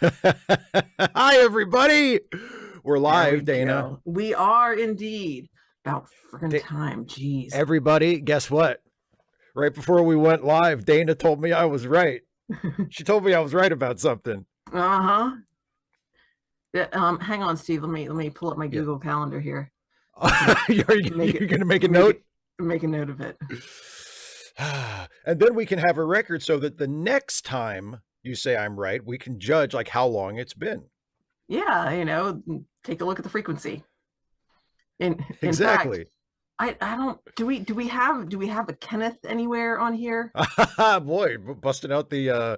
Hi, everybody. We're There we live, Dana. go. We are indeed. About freaking Da- time. Jeez. Everybody, guess what? Right before we went live, Dana told me I was right. She told me I was right about something. Uh-huh. Yeah, hang on, Steve. Let me pull up my Yeah. Google Calendar here. You're Make going it to make a make note? it make a note of it. And then we can have a record so that the next time you say I'm right, we can judge like how long it's been. Yeah, take a look at the frequency. In fact, Exactly. I don't do we have a Kenneth anywhere on here? Boy, busting out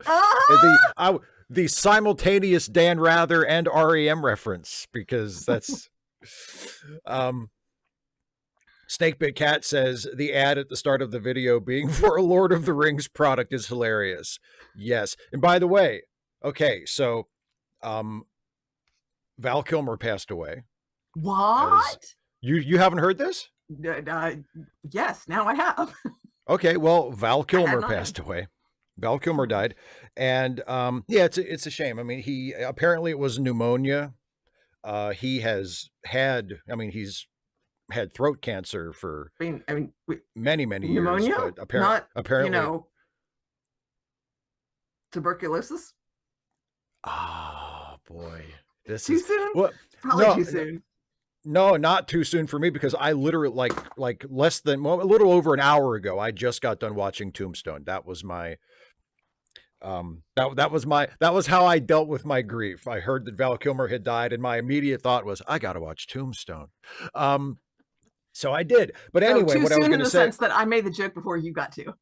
Ah! the simultaneous Dan Rather and REM reference, because that's Snakebit Cat says the ad at the start of the video being for a Lord of the Rings product is hilarious. Yes. And by the way, okay, so Val Kilmer passed away. What? You haven't heard this? Yes, now I have. Okay, well, Val I had Kilmer not passed known. away. Val Kilmer died, and yeah, it's a shame. I mean, he apparently it was pneumonia. He has had, I mean, he's had throat cancer for Wait, many years, pneumonia? but Not, you apparently, know, tuberculosis? ah, boy, this Too is soon? what? Probably No, too soon. no, not too soon for me, because I literally like less than, well, a little over an hour ago, I just got done watching Tombstone. That was my that was how I dealt with my grief. I heard that Val Kilmer had died, and my immediate thought was, I gotta watch Tombstone. Um so I did. But So anyway, too what I was soon in gonna the say, sense that I made the joke before you got to.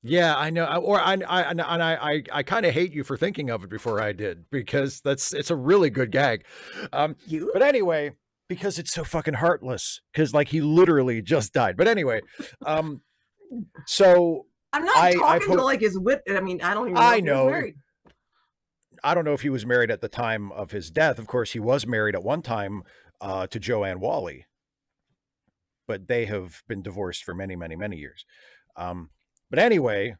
yeah, I know. I kind of hate you for thinking of it before I did, because it's a really good gag. Um You? but anyway, because it's so fucking heartless, because like he literally just died. But anyway, um so I'm not I talking to put like his wit. I mean, I don't even know I if he was know married. I don't know if he was married at the time of his death. Of course, he was married at one time to Joanne Whalley, but they have been divorced for many years. But anyway,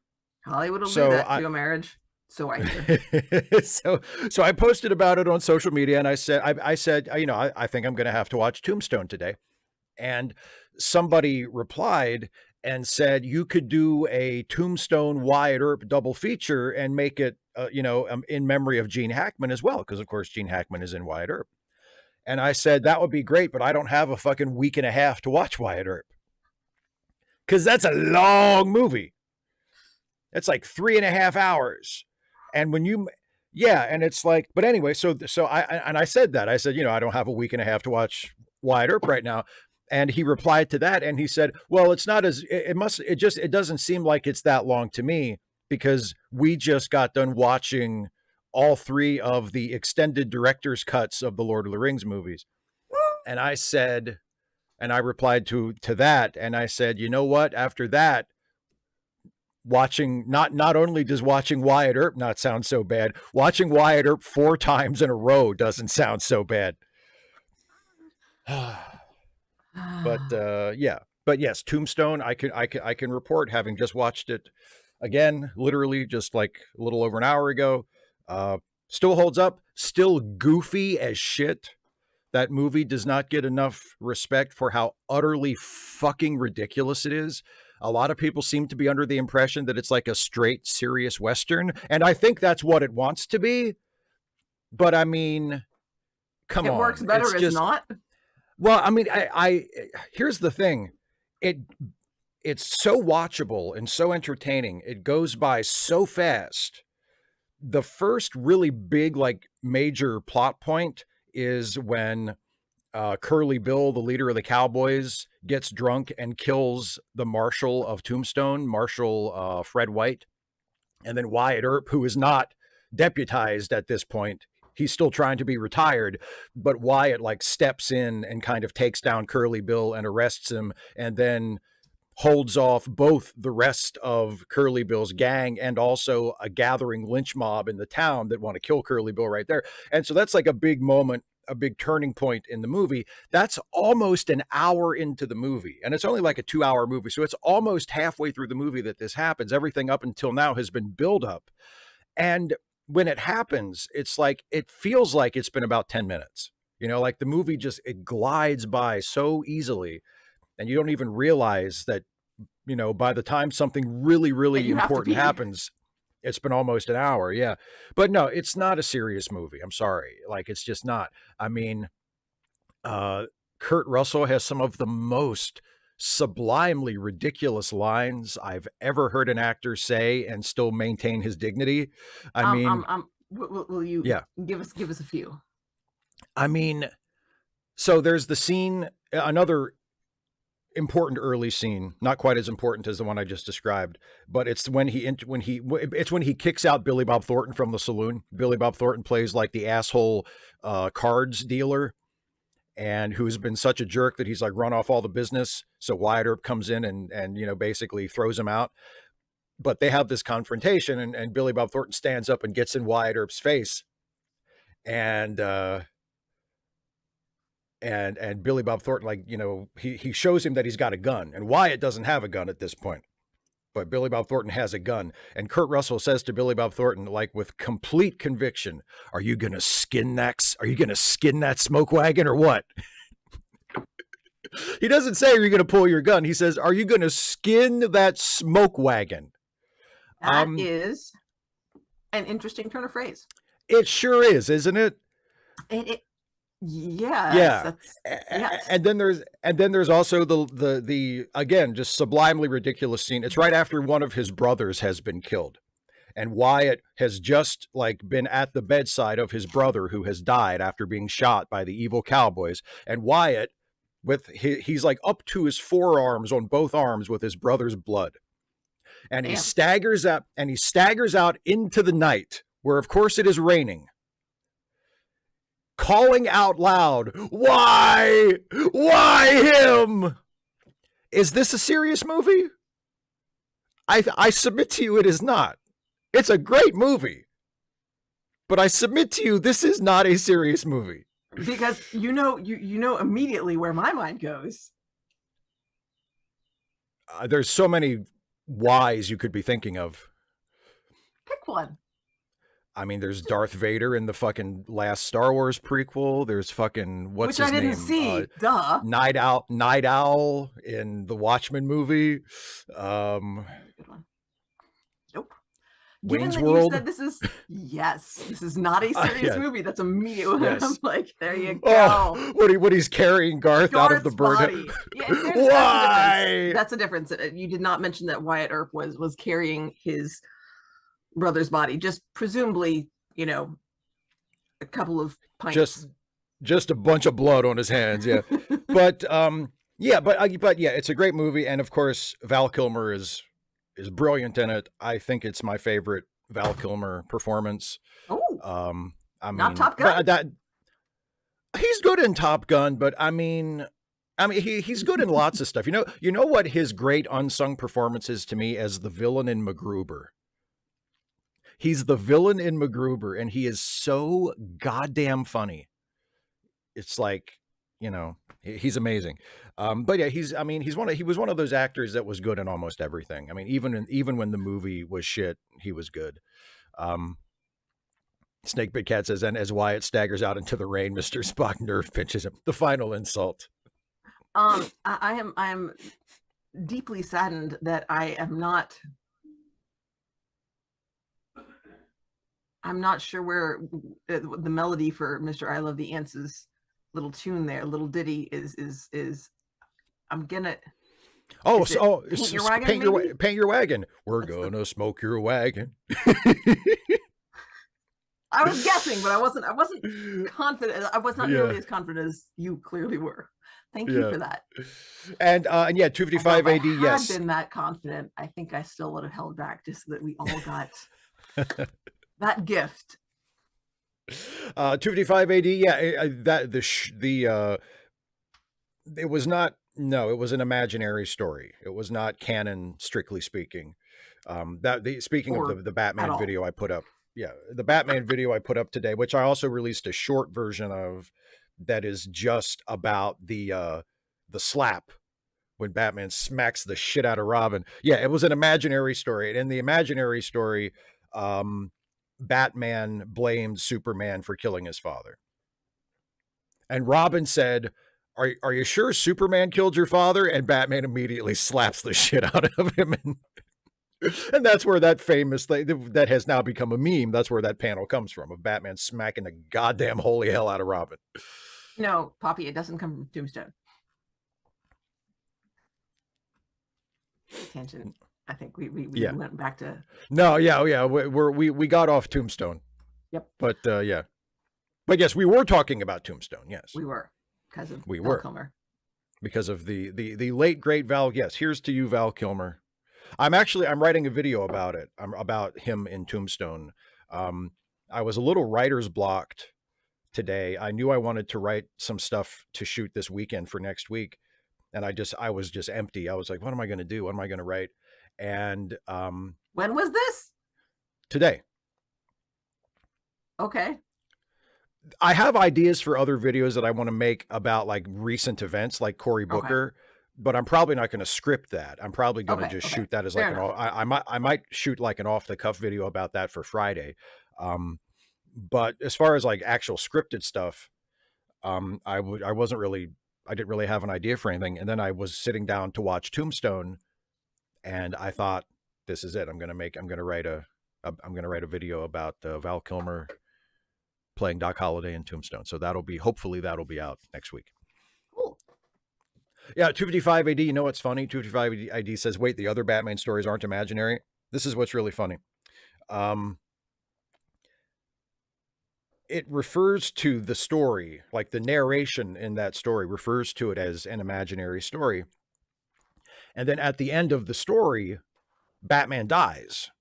Hollywood will do so that I to a marriage. So I hear. so I posted about it on social media, and I said, you know, I think I'm going to have to watch Tombstone today. And somebody replied and said you could do a Tombstone Wyatt Earp double feature and make it, in memory of Gene Hackman as well, because of course Gene Hackman is in Wyatt Earp. And I said that would be great, but I don't have a fucking week and a half to watch Wyatt Earp, because that's a long movie. It's like 3.5 hours, and when you yeah, and it's like, but anyway, so I said that, I said, I don't have a week and a half to watch Wyatt Earp right now. And he replied to that, and he said, well, it's not as it doesn't seem like it's that long to me, because we just got done watching all three of the extended director's cuts of the Lord of the Rings movies. And I said, and I replied to that, and I said, you know what, after that, watching, not only does watching Wyatt Earp not sound so bad, watching Wyatt Earp 4 times in a row doesn't sound so bad. But yeah, but yes, Tombstone, I can report, having just watched it again, literally just like a little over an hour ago. Still holds up, still goofy as shit. That movie does not get enough respect for how utterly fucking ridiculous it is. A lot of people seem to be under the impression that it's like a straight, serious Western, and I think that's what it wants to be. But I mean, come It works on. It's better as just, not. well, I mean, I here's the thing. It it's so watchable and so entertaining. It goes by so fast. The first really big, like, major plot point is when Curly Bill, the leader of the Cowboys, gets drunk and kills the Marshal of Tombstone, Marshal Fred White. And then Wyatt Earp, who is not deputized at this point, he's still trying to be retired, but Wyatt like steps in and kind of takes down Curly Bill and arrests him, and then holds off both the rest of Curly Bill's gang and also a gathering lynch mob in the town that want to kill Curly Bill right there. And so that's like a big moment, a big turning point in the movie. That's almost an hour into the movie, and it's only like a 2-hour movie. So it's almost halfway through the movie that this happens. Everything up until now has been build up. And when it happens, it's like it feels like it's been about 10 minutes. You know, like the movie just it glides by so easily, and you don't even realize that, you know, by the time something really, And really you have to important pee. happens, it's been almost an hour. Yeah. But no, it's not a serious movie. I'm sorry. Like it's just not. I mean, uh, Kurt Russell has some of the most sublimely ridiculous lines I've ever heard an actor say and still maintain his dignity. I mean, Will you yeah. give us a few? I mean, so there's the scene, another important early scene, not quite as important as the one I just described, but it's when he kicks out Billy Bob Thornton from the saloon. Billy Bob Thornton plays like the asshole cards dealer, and who's been such a jerk that he's like run off all the business. So Wyatt Earp comes in and you know basically throws him out. But they have this confrontation, and Billy Bob Thornton stands up and gets in Wyatt Earp's face, and and Billy Bob Thornton, like, you know, he shows him that he's got a gun, and Wyatt doesn't have a gun at this point, but Billy Bob Thornton has a gun, and Kurt Russell says to Billy Bob Thornton, like with complete conviction, "Are you gonna skin that? Are you gonna skin that smoke wagon or what?" He doesn't say, "Are you gonna pull your gun?" He says, "Are you gonna skin that smoke wagon?" That is an interesting turn of phrase. It sure is, isn't it? It yes, Yeah. that's yes. And then there's also the again just sublimely ridiculous scene. It's right after one of his brothers has been killed, and Wyatt has just like been at the bedside of his brother who has died after being shot by the evil cowboys. And Wyatt, he's like up to his forearms on both arms with his brother's blood, and Damn. he staggers out into the night where of course it is raining, calling out loud, why him?" Is this a serious movie? I submit to you it is not. It's a great movie, but I submit to you this is not a serious movie. Because you know immediately where my mind goes. There's so many whys you could be thinking of. Pick one. I mean, there's Darth Vader in the fucking last Star Wars prequel. There's fucking what's Which his I didn't name? see. Duh. Night Owl in the Watchmen movie. Good one. Nope. Wayne's Given that World. you said this is not a serious Yeah. movie. That's immediately Yes. I'm like, there you go. Oh, when he's carrying Garth out of the Garth's bird. body. Yeah, Why? that's a difference. You did not mention that Wyatt Earp was carrying his brother's body, just presumably, you know, a couple of pints. Just a bunch of blood on his hands, yeah. But yeah, but yeah, it's a great movie, and of course Val Kilmer is brilliant in it. I think it's my favorite Val Kilmer performance. Oh, I mean, not Top Gun. He's good in Top Gun, but I mean he's good in lots of stuff. You know what his great unsung performance is to me as the villain in MacGruber. He's the villain in MacGruber, and he is so goddamn funny. It's like, you know, he's amazing. But yeah, he was one of those actors that was good in almost everything. I mean, even when the movie was shit, he was good. Snake Big Cat says, and as Wyatt staggers out into the rain, Mr. Spock nerve pinches him. The final insult. I am deeply saddened that I'm not sure where the melody for Mr. I Love the Ants' little tune there, little ditty is. I'm gonna. Paint your wagon. We're That's gonna smoke your wagon. I was guessing, but I wasn't confident. I was not nearly as confident as you clearly were. Thank you for that. And yeah, 255 AD. Yes, if I had been that confident, I think I still would have held back just so that we all got that gift. 255 AD. Yeah, it was not. No, it was an imaginary story. It was not canon, strictly speaking. Speaking of the Batman video I put up. Yeah, the Batman video I put up today, which I also released a short version of, that is just about the slap when Batman smacks the shit out of Robin. Yeah, it was an imaginary story. And in the imaginary story, Batman blamed Superman for killing his father. And Robin said, are you sure Superman killed your father? And Batman immediately slaps the shit out of him. And that's where that famous thing that has now become a meme, that's where that panel comes from, of Batman smacking the goddamn holy hell out of Robin. No, Poppy, it doesn't come from Tombstone. Tangent. I think we went back to... No, yeah. We got off Tombstone. Yep. But yeah. But yes, we were talking about Tombstone, yes. We were. Because of Val Kilmer. Because of the late, great Val. Yes, here's to you, Val Kilmer. I'm writing a video about it. About him in Tombstone. I was a little writer's blocked today. I knew I wanted to write some stuff to shoot this weekend for next week. And I was just empty. I was like, what am I going to do? What am I going to write? And when was this? Today. Okay. I have ideas for other videos that I want to make about like recent events, like Cory Booker, but I'm probably not going to script that. I'm probably going to just shoot that as like I might shoot like an off the cuff video about that for Friday. But as far as like actual scripted stuff, I didn't really have an idea for anything. And then I was sitting down to watch Tombstone, and I thought, this is it. I'm going to write a video about Val Kilmer playing Doc Holliday in Tombstone. So hopefully that'll be out next week. Cool. Yeah, 255 AD, you know what's funny? 255 AD says, wait, the other Batman stories aren't imaginary. This is what's really funny. It refers to the story, like the narration in that story refers to it as an imaginary story. And then at the end of the story, Batman dies.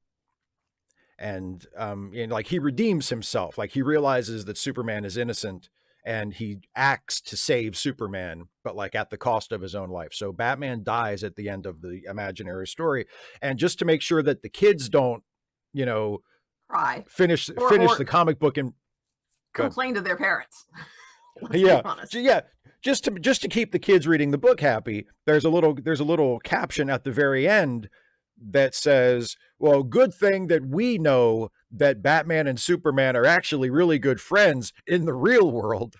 And like he redeems himself, like he realizes that Superman is innocent and he acts to save Superman, but like at the cost of his own life. So Batman dies at the end of the imaginary story. And just to make sure that the kids don't, cry, finish the comic book and complain to their parents. Just to keep the kids reading the book happy, there's a little caption at the very end that says, well, good thing that we know that Batman and Superman are actually really good friends in the real world.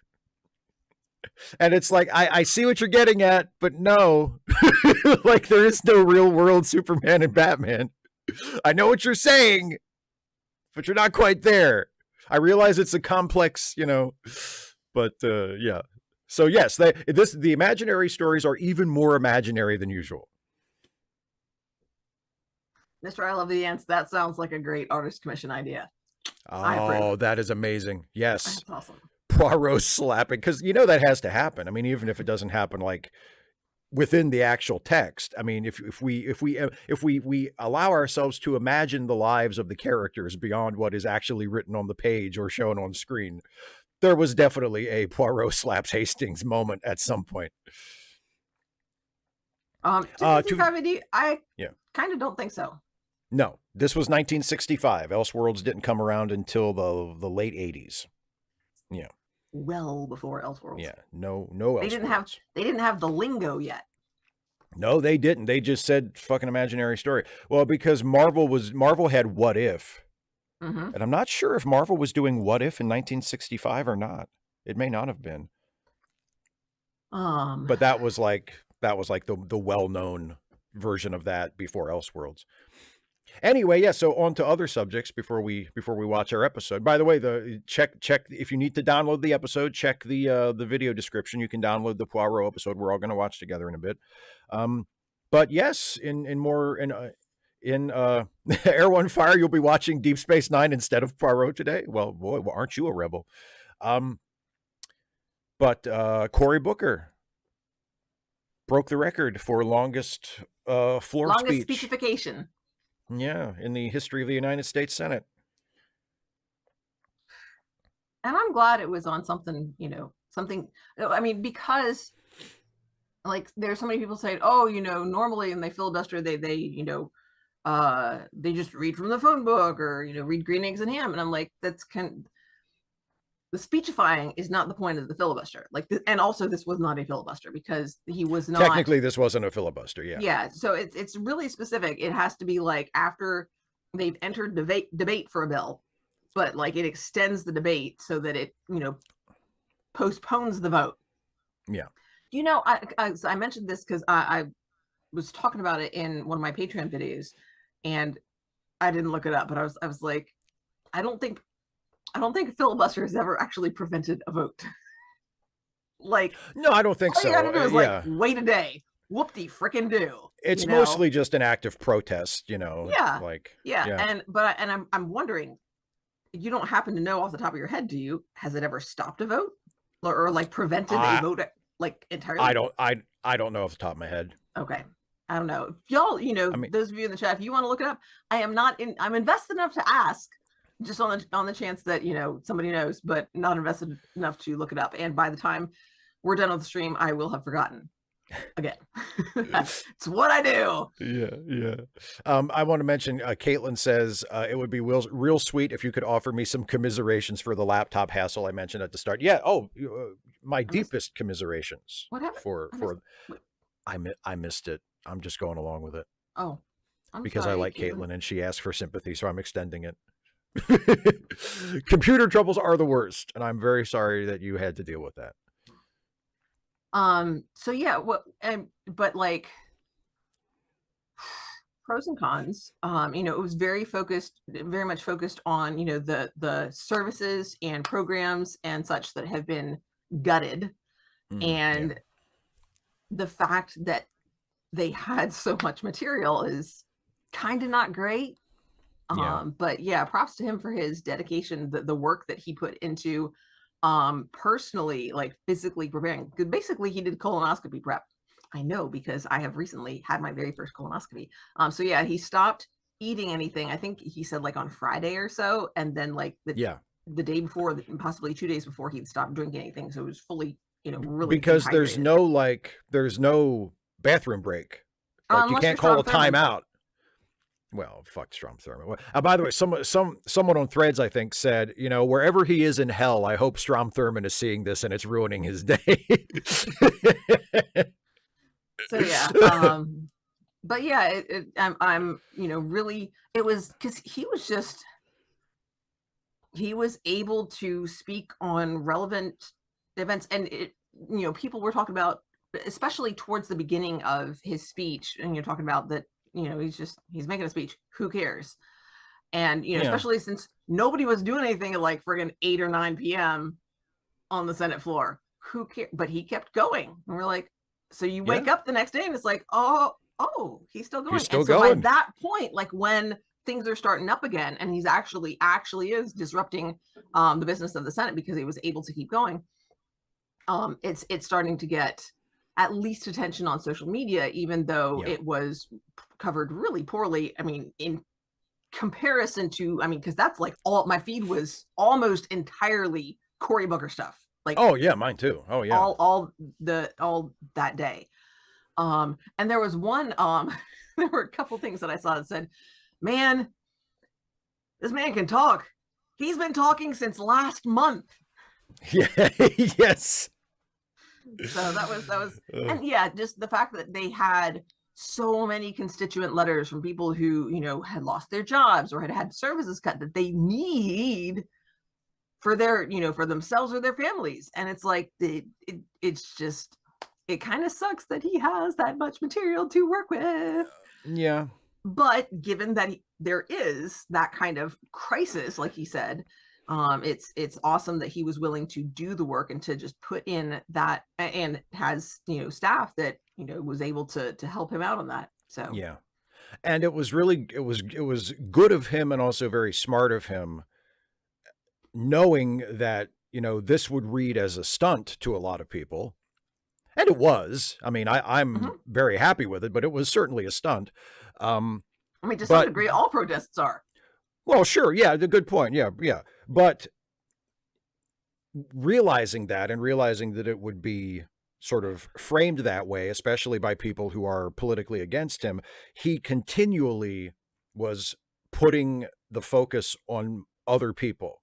And it's like, I see what you're getting at, but no, like there is no real world Superman and Batman. I know what you're saying, but you're not quite there. I realize it's a complex, but yeah. So yes, the imaginary stories are even more imaginary than usual. Mr. I Love the Ants, that sounds like a great artist commission idea. Oh, that is amazing. Yes. That's awesome. Poirot slapping, because that has to happen. I mean, even if it doesn't happen like within the actual text. I mean, if we allow ourselves to imagine the lives of the characters beyond what is actually written on the page or shown on screen, there was definitely a Poirot slaps Hastings moment at some point. 255 AD, I kind of don't think so. No, this was 1965. Elseworlds didn't come around until the late 80s. Yeah. Well before Elseworlds. Yeah. No Elseworlds. They didn't have the lingo yet. No, they didn't. They just said fucking imaginary story. Well, because Marvel had What If. Mm-hmm. And I'm not sure if Marvel was doing What If in 1965 or not. It may not have been. But that was like the well-known version of that before Elseworlds. Anyway, yeah, so on to other subjects before we watch our episode. By the way, check if you need to download the episode, check the video description. You can download the Poirot episode we're all going to watch together in a bit. But yes, in Air One Fire, you'll be watching Deep Space Nine instead of Poirot today. Well, boy, aren't you a rebel? But Cory Booker broke the record for longest speech. Speechification. Yeah, in the history of the United States Senate. And I'm glad it was on something, I mean, because like there's so many people saying, oh, normally when they filibuster, they just read from the phone book or, read Green Eggs and Ham. And I'm like, that's the speechifying is not the point of the filibuster. And also this was not a filibuster because he was not. Technically, this wasn't a filibuster. Yeah. Yeah. So it's really specific. It has to be like after they've entered debate for a bill, but like it extends the debate so that it, postpones the vote. Yeah. I mentioned this because I was talking about it in one of my Patreon videos, and I didn't look it up, but I was like, I don't think a filibuster has ever actually prevented a vote. Like, No, I don't think all you so. gotta do is like wait a day. Whoop-de-frickin' do. It's mostly just an act of protest, Yeah. like, yeah. And I'm wondering, you don't happen to know off the top of your head, do you? Has it ever stopped a vote, or like prevented a vote like entirely? I don't know off the top of my head. Okay. I don't know. If y'all, those of you in the chat, if you want to look it up, I'm invested enough to ask, just on the chance that, somebody knows, but not invested enough to look it up. And by the time we're done with the stream, I will have forgotten again. It's what I do. Yeah. I want to mention, Caitlin says, it would be real sweet if you could offer me some commiserations for the laptop hassle I mentioned at the start. Yeah. Oh, my deepest commiserations. What happened? I missed it. I'm just going along with it. Oh, because sorry, I like Caitlin and she asked for sympathy, so I'm extending it. Computer troubles are the worst, and I'm very sorry that you had to deal with that. So yeah, but like pros and cons, it was very much focused on, the services and programs and such that have been gutted. And the fact that they had so much material is kind of not great. But yeah, props to him for his dedication, the work that he put into personally, like physically preparing. Basically, he did colonoscopy prep. I know, because I have recently had my very first colonoscopy. So yeah, he stopped eating anything. I think he said like on Friday or so, and then like the day before, possibly 2 days before, he'd stopped drinking anything. So it was fully, really because there's no bathroom break. Like, you can't call a timeout. Well, fuck Strom Thurmond. By the way, someone on Threads, I think, said, wherever he is in hell, I hope Strom Thurmond is seeing this and it's ruining his day. So yeah, but yeah, I'm really, it was because he was able to speak on relevant events, and people were talking about, especially towards the beginning of his speech, and you're talking about that, he's making a speech, who cares? And especially since nobody was doing anything at like friggin' 8 or 9 p.m. on the Senate floor, who cares? But he kept going, and we're like, so you wake up the next day and it's like, oh, he's still going. He's still going. By that point, like when things are starting up again, and he's actually is disrupting the business of the Senate because he was able to keep going. It's starting to get at least attention on social media, even though it was covered really poorly. I mean, in comparison to, because that's like my feed was almost entirely Cory Booker stuff. Like, oh yeah, mine too. Oh yeah, all that day. And there was one, there were a couple things that I saw that said, man, this man can talk. He's been talking since last month. Yeah. Yes. So that was, and yeah, just the fact that they had so many constituent letters from people who, had lost their jobs or had services cut that they need for their, for themselves or their families. And it's like, it's just, it kind of sucks that he has that much material to work with. Yeah. But given that there is that kind of crisis, like he said, it's awesome that he was willing to do the work and to just put in that, and has, staff that, was able to help him out on that. So, yeah. And it was good of him, and also very smart of him, knowing that, this would read as a stunt to a lot of people. And it was. I mean, I'm very happy with it, but it was certainly a stunt. To some degree, all protests are. Well, sure. Yeah, the good point. Yeah. But realizing that, and realizing that it would be sort of framed that way, especially by people who are politically against him, he continually was putting the focus on other people.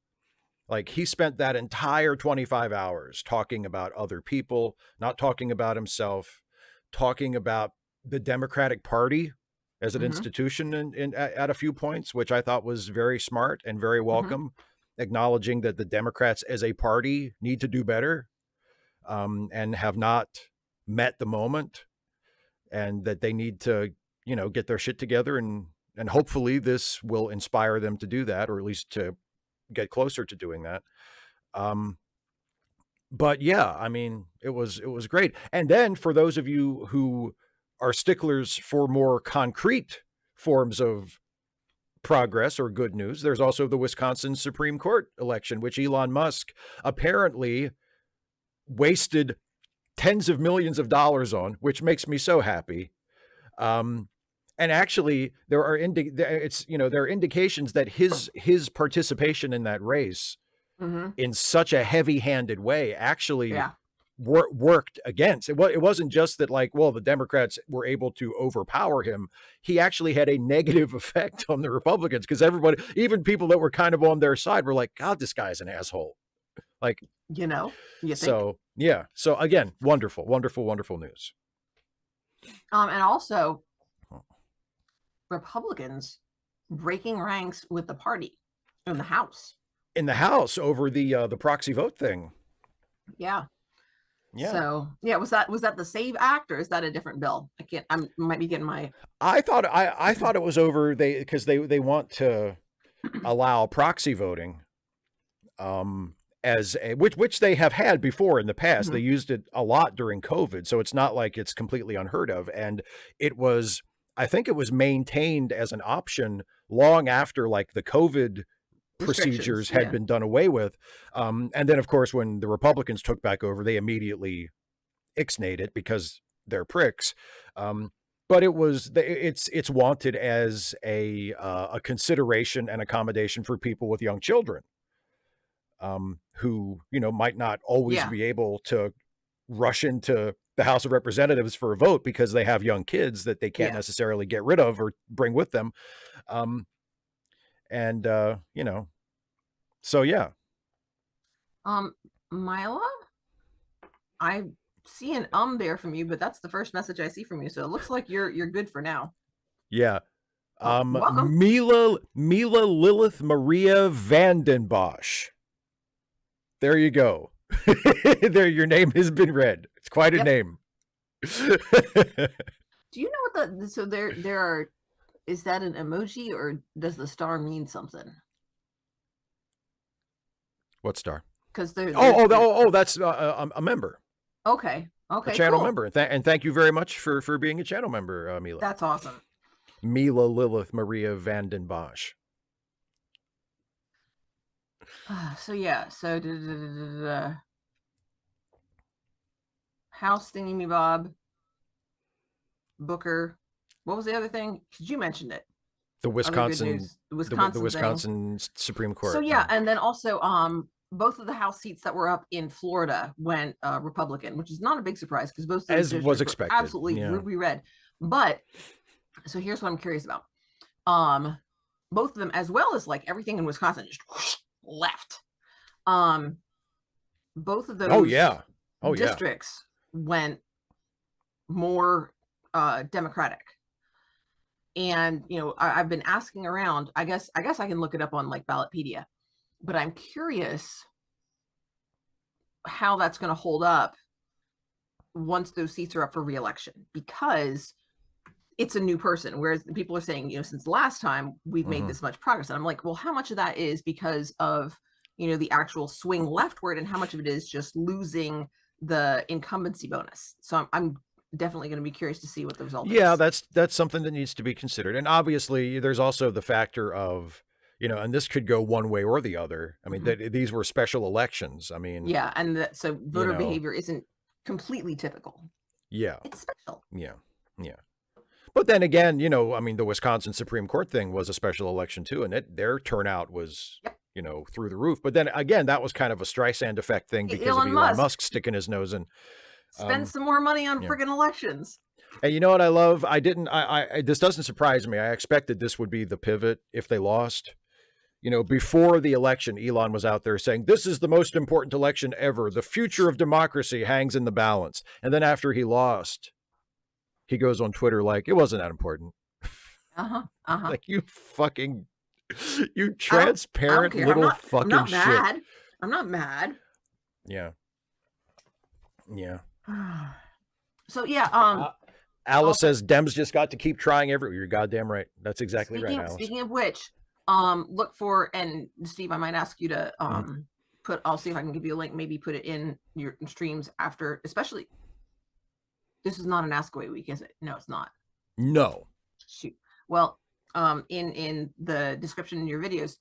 Like, he spent that entire 25 hours talking about other people, not talking about himself, talking about the Democratic Party as an institution at a few points, which I thought was very smart and very welcome. acknowledging that the Democrats as a party need to do better, and have not met the moment, and that they need to, get their shit together, and hopefully this will inspire them to do that, or at least to get closer to doing that. Um, but yeah, I mean, it was great. And then for those of you who are sticklers for more concrete forms of progress or good news, there's also the Wisconsin Supreme Court election, which Elon Musk apparently wasted tens of millions of dollars on, which makes me so happy. And actually, there are indications that his participation in that race in such a heavy-handed way actually Yeah. worked against it. It wasn't just that, like, well, the Democrats were able to overpower him. He actually had a negative effect on the Republicans, because everybody, even people that were kind of on their side, were like, God, this guy's an asshole. Like, You think? so yeah. So again, wonderful, wonderful, wonderful news. And also Republicans breaking ranks with the party in the House. In the House over the proxy vote thing. Yeah. Yeah. So yeah, was that the SAVE Act, or is that a different bill? I might be getting my. I thought it was over because they want to allow proxy voting, which they have had before in the past. They used it a lot during COVID, so it's not like it's completely unheard of. And I think it was maintained as an option long after, like, the COVID procedures had been done away with. And then, of course, when the Republicans took back over, they immediately ixnayed it because they're pricks. But it's wanted as a consideration and accommodation for people with young children, who, might not always be able to rush into the House of Representatives for a vote because they have young kids that they can't necessarily get rid of or bring with them. So yeah. Mila, I see an there from you, but that's the first message I see from you. So it looks like you're good for now. Yeah. Welcome. Mila Lilith Maria Vandenbosch. There you go. There, your name has been read. It's quite a name. Do you know what so there are, is that an emoji, or does the star mean something? What star? Because that's a member. Okay. A channel member. And thank you very much for being a channel member, Mila. That's awesome. Mila Lilith Maria Vandenbosch. So yeah, so House Thingy Bob, Booker. What was the other thing? Because you mentioned it. The Wisconsin Supreme Court. So yeah, and then also both of the House seats that were up in Florida went Republican, which is not a big surprise because both as was expected, absolutely ruby red. But so here's what I'm curious about. Both of them, as well as like everything in Wisconsin, just left. Both of those districts went more Democratic. And I've been asking around. I guess I can look it up on like Ballotpedia, but I'm curious how that's going to hold up once those seats are up for re-election, because it's a new person, whereas people are saying, since the last time we've made this much progress. And I'm like, well, how much of that is because of the actual swing leftward, and how much of it is just losing the incumbency bonus? So I'm definitely going to be curious to see what the result is. Yeah, that's something that needs to be considered. And obviously there's also the factor of, and this could go one way or the other. I mean, these were special elections. I mean, yeah. And so voter behavior isn't completely typical. Yeah. It's special. Yeah. Yeah. But then again, I mean, the Wisconsin Supreme Court thing was a special election too. And their turnout was, through the roof. But then again, that was kind of a Streisand effect thing because of Elon Musk sticking his nose in. Spend some more money on friggin' elections. And you know what I love? This doesn't surprise me. I expected this would be the pivot if they lost. Before the election, Elon was out there saying, this is the most important election ever. The future of democracy hangs in the balance. And then after he lost, he goes on Twitter like, it wasn't that important. Like, you fucking You I don't transparent care. little I'm fucking not shit. mad. I'm not mad. Yeah. Yeah. So yeah, Alice also says Dems just got to keep trying every. You're goddamn right. That's exactly right, Alice. speaking of which, look for, and Steve, I might ask you to put, I'll see if I can give you a link, maybe put it in your streams after, especially, this is not an Ask Away week, is it? No, it's not. No. Shoot. Well, in the description in your videos,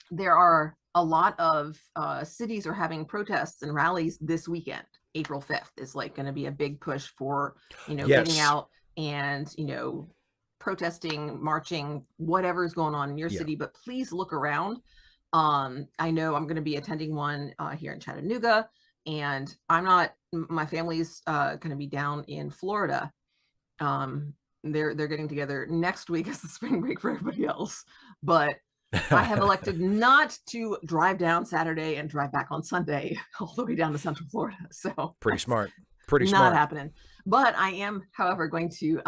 there are a lot of cities are having protests and rallies this weekend. April 5th is like going to be a big push for, getting Yes. out and, protesting, marching, whatever's going on in your city. But please look around. I know I'm going to be attending one here in Chattanooga, and my family's going to be down in Florida. They're getting together next week as the spring break for everybody else, but I have elected not to drive down Saturday and drive back on Sunday all the way down to Central Florida. So pretty smart. Pretty not smart. happening. But I am, however, going to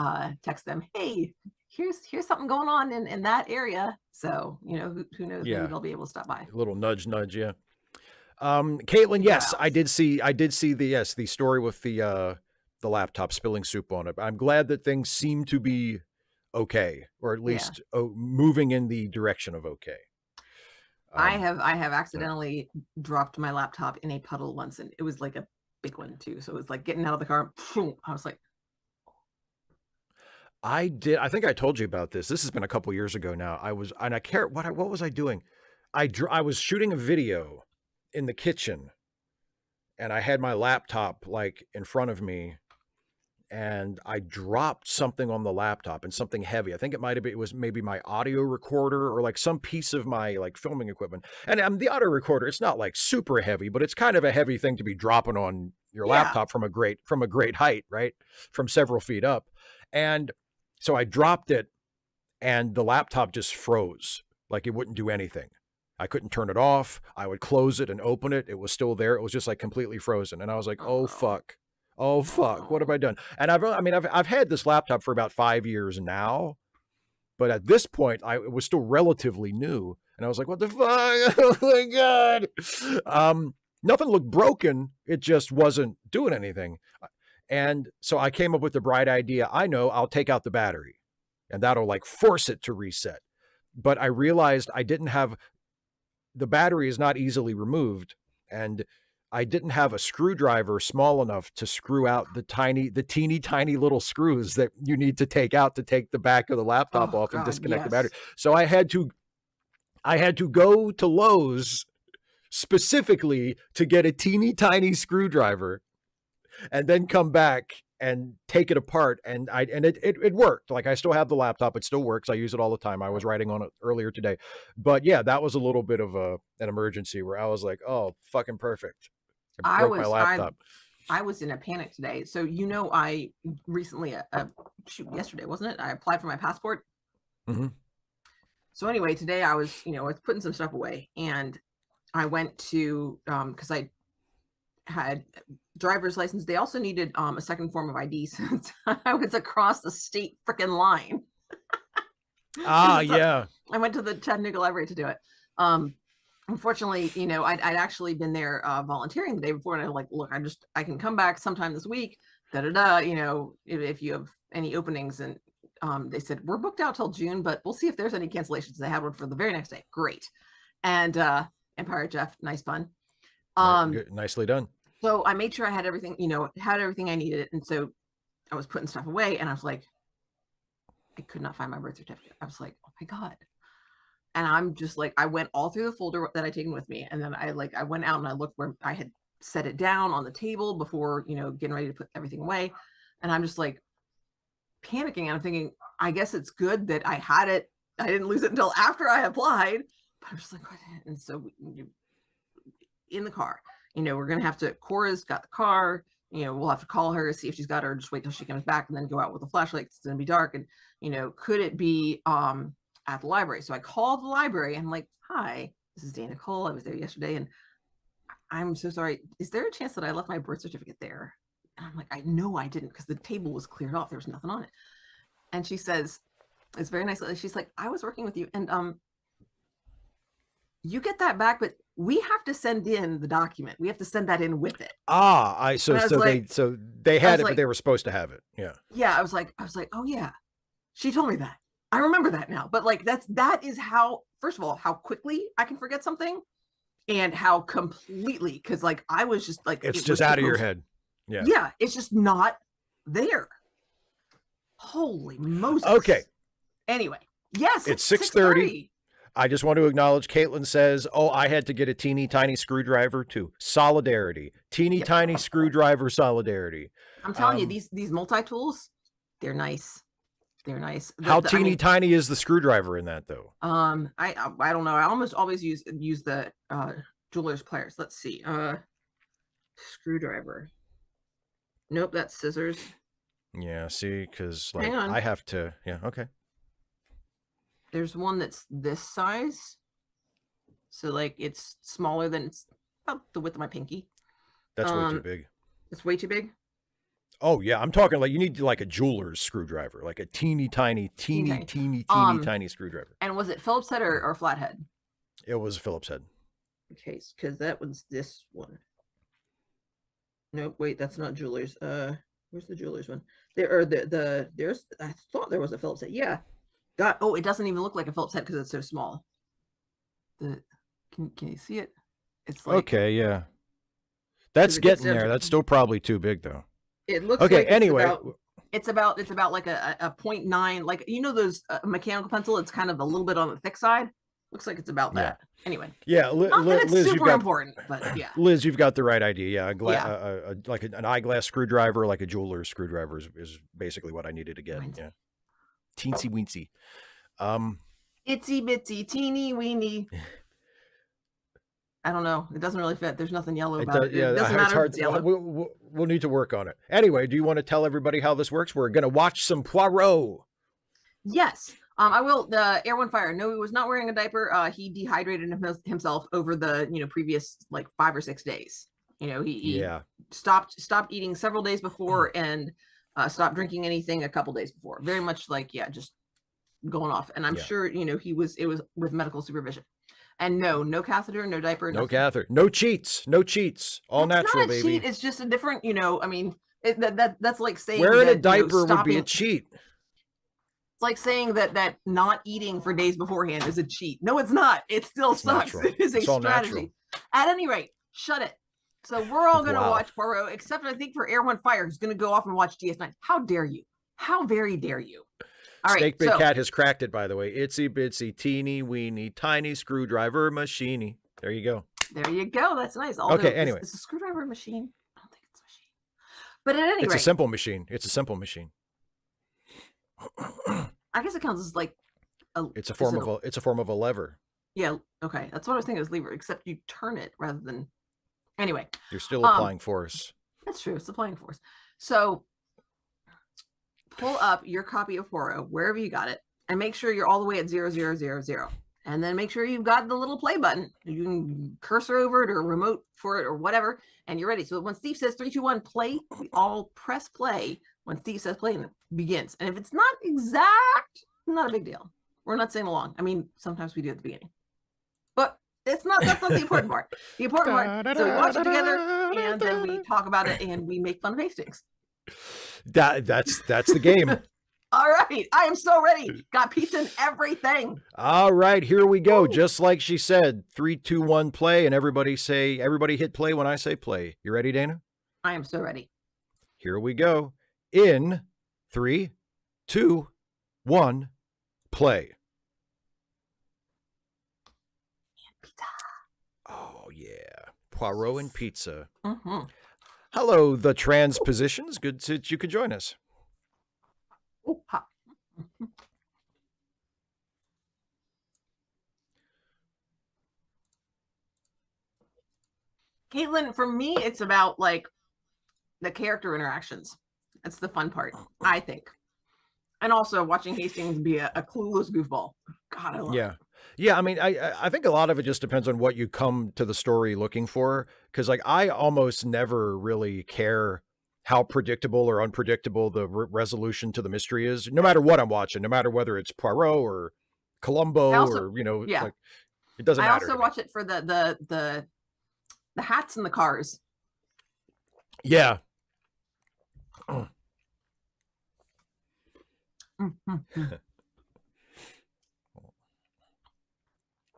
text them, hey, here's something going on in that area. So, who knows, maybe they'll be able to stop by. A little nudge, yeah. Caitlin, yes, I did see the story with the laptop spilling soup on it. I'm glad that things seem to be okay, or at least moving in the direction of okay. I have accidentally dropped my laptop in a puddle once, and it was like a big one too. So it was like getting out of the car. I was like, I think I told you about this. This has been a couple years ago now. What was I doing? I was shooting a video in the kitchen, and I had my laptop like in front of me, and I dropped something on the laptop, and something heavy. I think it was maybe my audio recorder or like some piece of my like filming equipment. And the audio recorder, it's not like super heavy, but it's kind of a heavy thing to be dropping on your laptop from a great height, right? From several feet up. And so I dropped it, and the laptop just froze. Like it wouldn't do anything. I couldn't turn it off. I would close it and open it. It was still there. It was just like completely frozen. And I was like, oh fuck. Oh fuck, what have I done? And I've had this laptop for about 5 years now, but at this point it was still relatively new, and I was like, what the fuck? Oh my god. Nothing looked broken, it just wasn't doing anything. And so I came up with the bright idea. I know, I'll take out the battery, and that'll like force it to reset. But I realized the battery is not easily removed, and I didn't have a screwdriver small enough to screw out the teeny tiny little screws that you need to take out to take the back of the laptop off and disconnect the battery. So I had to go to Lowe's specifically to get a teeny tiny screwdriver, and then come back and take it apart. And it worked. Like I still have the laptop. It still works. I use it all the time. I was writing on it earlier today, but yeah, that was a little bit of an emergency where I was like, oh, fucking perfect. I broke my laptop. I was in a panic today. So, I recently, yesterday, wasn't it? I applied for my passport. Mm-hmm. So anyway, today I was putting some stuff away, and I went to, cause I had driver's license. They also needed a second form of ID since I was across the state freaking line. Yeah. I went to the Chattanooga library to do it. Unfortunately, I'd actually been there volunteering the day before, and I like, look, I can come back sometime this week, if you have any openings. And they said, we're booked out till June, but we'll see if there's any cancellations. They had one for the very next day. Great. And Empire Jeff, nice fun. Good. Nicely done. So I made sure I had everything, had everything I needed. And so I was putting stuff away, and I was like, I could not find my birth certificate. I was like, oh my God. And I'm just like, I went all through the folder that I'd taken with me. And then I went out and I looked where I had set it down on the table before, getting ready to put everything away. And I'm just like panicking. And I'm thinking, I guess it's good that I had it. I didn't lose it until after I applied. But I'm just like, what? And so in the car, we're going to have to, Cora's got the car, we'll have to call her, see if she's got her, just wait till she comes back, and then go out with a flashlight. It's going to be dark. And, could it be, at the library? So I called the library and I'm like, hi, this is Dana Cole. I was there yesterday, and I'm so sorry. Is there a chance that I left my birth certificate there? And I'm like, I know I didn't, because the table was cleared off. There was nothing on it. And she says, It's very nice. She's like, I was working with you, and you get that back, but we have to send in the document. We have to send that in with it. So like, they had it, but they were supposed to have it. Yeah. Yeah. I was like, oh yeah, she told me that. I remember that now. But like, that is how, first of all, how quickly I can forget something, and how completely, because like I was just like, it's just out of your head. Yeah. Yeah. It's just not there. Holy Moses. Okay. Anyway, yes, it's 6:30. I just want to acknowledge Caitlin says, oh, I had to get a teeny tiny screwdriver too. Solidarity. Teeny tiny screwdriver solidarity. I'm telling you, these multi-tools, they're nice. They're nice. How teeny tiny is the screwdriver in that though? I don't know. I almost always use the jeweler's pliers. Let's see. Screwdriver. Nope, that's scissors. Yeah, see, because like I have to, yeah, okay. There's one that's this size. So like it's smaller than, it's about the width of my pinky. That's way too big. It's way too big? Oh yeah, I'm talking like you need like a jeweler's screwdriver, like a teeny tiny screwdriver. And was it Phillips head or flathead? It was a Phillips head. Okay, because that was this one. Nope, wait, that's not jeweler's. Where's the jeweler's one? There's I thought there was a Phillips head. Yeah. God, oh, it doesn't even look like a Phillips head because it's so small. Can you see it? It's like, okay, yeah. That's getting there. That's still probably too big though. It looks okay. Like anyway, it's about like a 0.9, like those mechanical pencil. It's kind of a little bit on the thick side. Looks like it's about that. Anyway. Yeah, Liz, super important, but yeah. Liz, you've got the right idea. Yeah, like an eyeglass screwdriver, like a jeweler's screwdriver is basically what I needed to get. Yeah. Teensy weensy. Itsy bitsy teeny weeny. I don't know. It doesn't really fit. There's nothing yellow about it. Yeah, it doesn't matter if it's yellow. We'll need to work on it. Anyway, do you want to tell everybody how this works? We're going to watch some Poirot. Yes. I will. Air One Fire. No, he was not wearing a diaper. He dehydrated himself over the previous like 5 or 6 days. He stopped eating several days before and stopped drinking anything a couple days before. Very much like just going off. And I'm sure it was with medical supervision. And no catheter, no diaper, no catheter, no cheats, all natural, not a baby. Cheat. It's just a different, that's like saying wearing a diaper would be a cheat. It's like saying that not eating for days beforehand is a cheat. No, it's not. It still sucks. Natural. It is a strategy. At any rate, shut it. So we're all going to watch Poirot, except I think for Air One Fire, who's going to go off and watch DS9. How dare you? How very dare you? All right, Snake Big Cat has cracked it, by the way. Itsy bitsy teeny weeny tiny screwdriver machine. There you go. There you go. That's nice. Okay, anyway. It's a screwdriver machine. I don't think it's a machine. But at any rate. It's a simple machine. It's a simple machine. I guess it counts as like it's a form of a lever. Yeah, okay. That's what I was thinking, is lever, except you turn it rather than anyway. You're still applying force. That's true. It's applying force. So pull up your copy of Poirot wherever you got it and make sure you're all the way at 0000. And then make sure you've got the little play button. You can cursor over it or remote for it or whatever, and you're ready. So when Steve says 3, 2, 1, play, we all press play when Steve says play, and it begins. And if it's not exact, not a big deal. We're not saying along. I mean, sometimes we do at the beginning, but that's not the important part. The important part, so we watch it together and then we talk about it and we make fun of Hastings. That's the game. All right, I am so ready. Got pizza and everything. All right, here we go. Ooh. Just like she said, 3, 2, 1, play, and everybody hit play when I say play. You ready, Dana? I am so ready. Here we go. In 3, 2, 1, play. Pizza. Oh yeah, Poirot and pizza. Mm-hmm. Hello, the transpositions. Good that you could join us. Oh, ha. Caitlin, for me, it's about like the character interactions. That's the fun part, I think. And also watching Hastings be a clueless goofball. God, I love it. Yeah, I mean, I think a lot of it just depends on what you come to the story looking for. Because like I almost never really care how predictable or unpredictable the resolution to the mystery is, no matter what I'm watching, no matter whether it's Poirot or Columbo or, yeah, like, it doesn't I matter also to me. watch it for the hats in the cars. Yeah.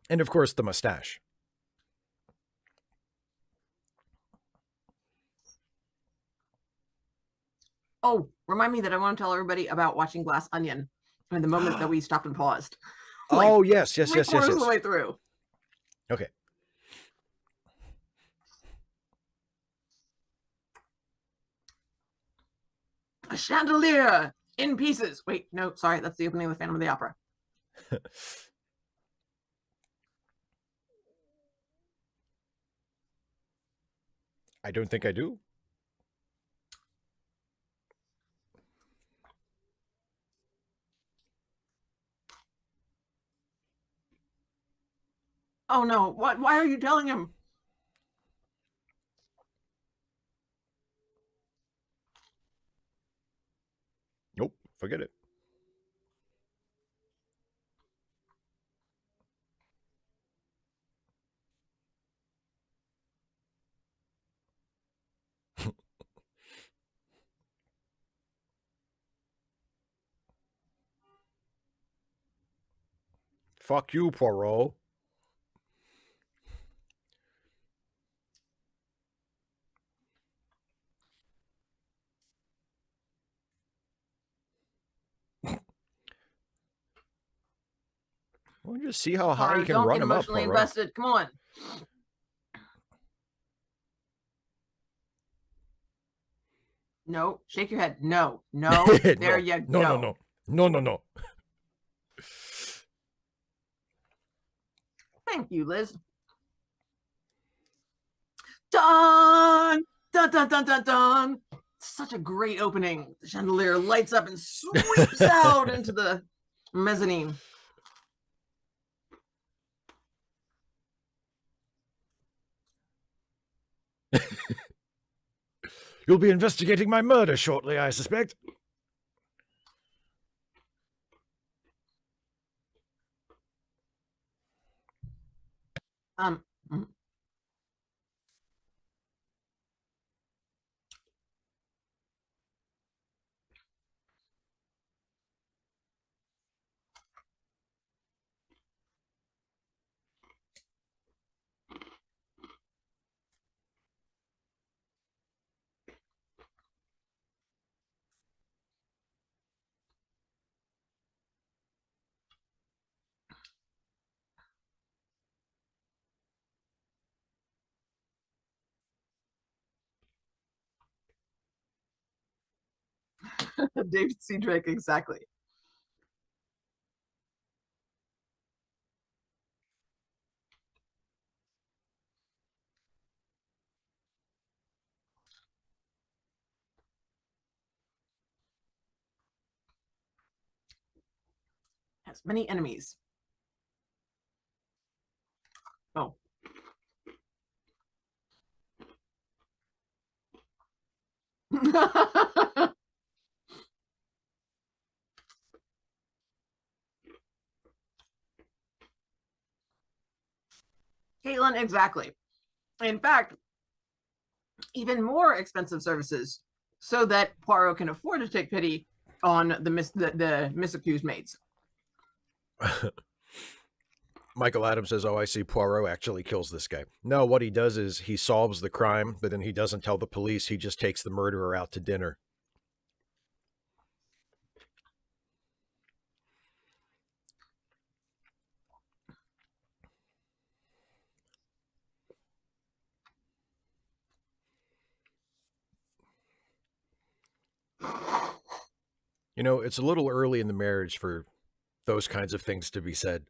And of course, the mustache. Oh, remind me that I want to tell everybody about watching Glass Onion in the moment that we stopped and paused. Like Oh, yes, yes, yes, yes, three-quarters of the yes. way through. Okay. A chandelier in pieces. Wait, no, sorry, that's the opening of the Phantom of the Opera. I don't think I do. Oh no, what? Why are you telling him? Nope, forget it. Fuck you, Poirot. We'll just see how high you Poirot, can don't run get him up, emotionally Poirot. invested. Come on. No, shake your head. No, no. There No, you no, no, go. no. No, no, no. Thank you, Liz. Dun, dun, dun, dun, dun, dun. Such a great opening. The chandelier lights up and sweeps out into the mezzanine. You'll be investigating my murder shortly, I suspect. Um, David C. Drake, exactly. Has many enemies. Oh. Caitlin, exactly. In fact, even more expensive services so that Poirot can afford to take pity on the misaccused maids. Michael Adams says, "Oh, I see. Poirot actually kills this guy." No, what he does is he solves the crime, but then he doesn't tell the police. He just takes the murderer out to dinner. It's a little early in the marriage for those kinds of things to be said.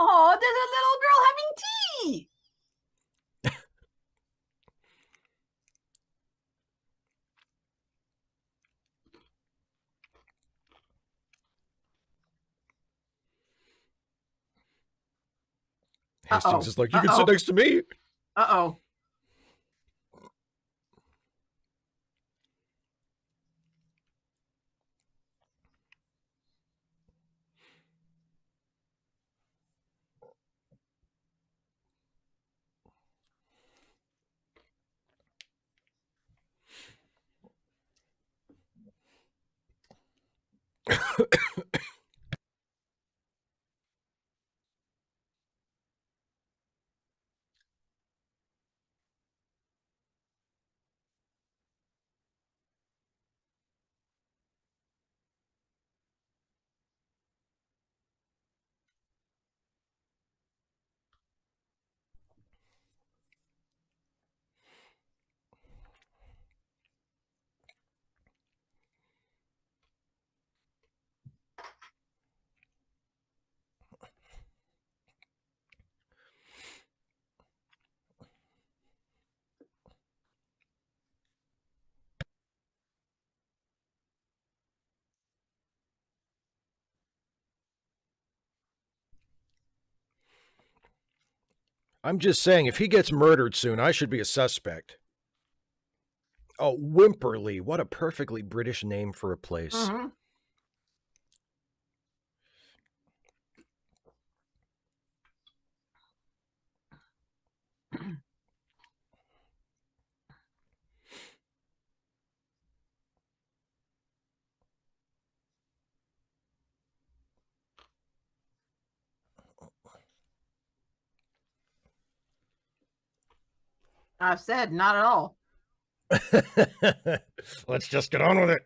Oh, there's a little girl having tea. Hastings is like, you can sit Uh-oh. next to me. Uh-oh. I'm just saying, if he gets murdered soon, I should be a suspect. Oh, Wimperley. What a perfectly British name for a place. Mm-hmm. I've said not at all. Let's just get on with it.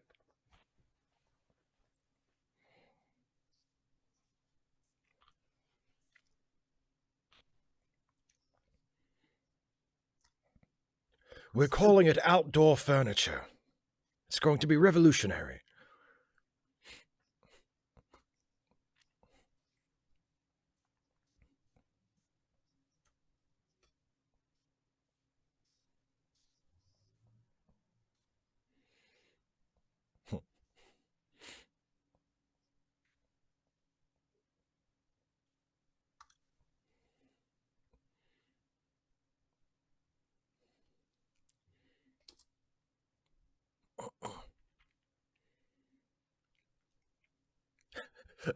We're calling it outdoor furniture. It's going to be revolutionary.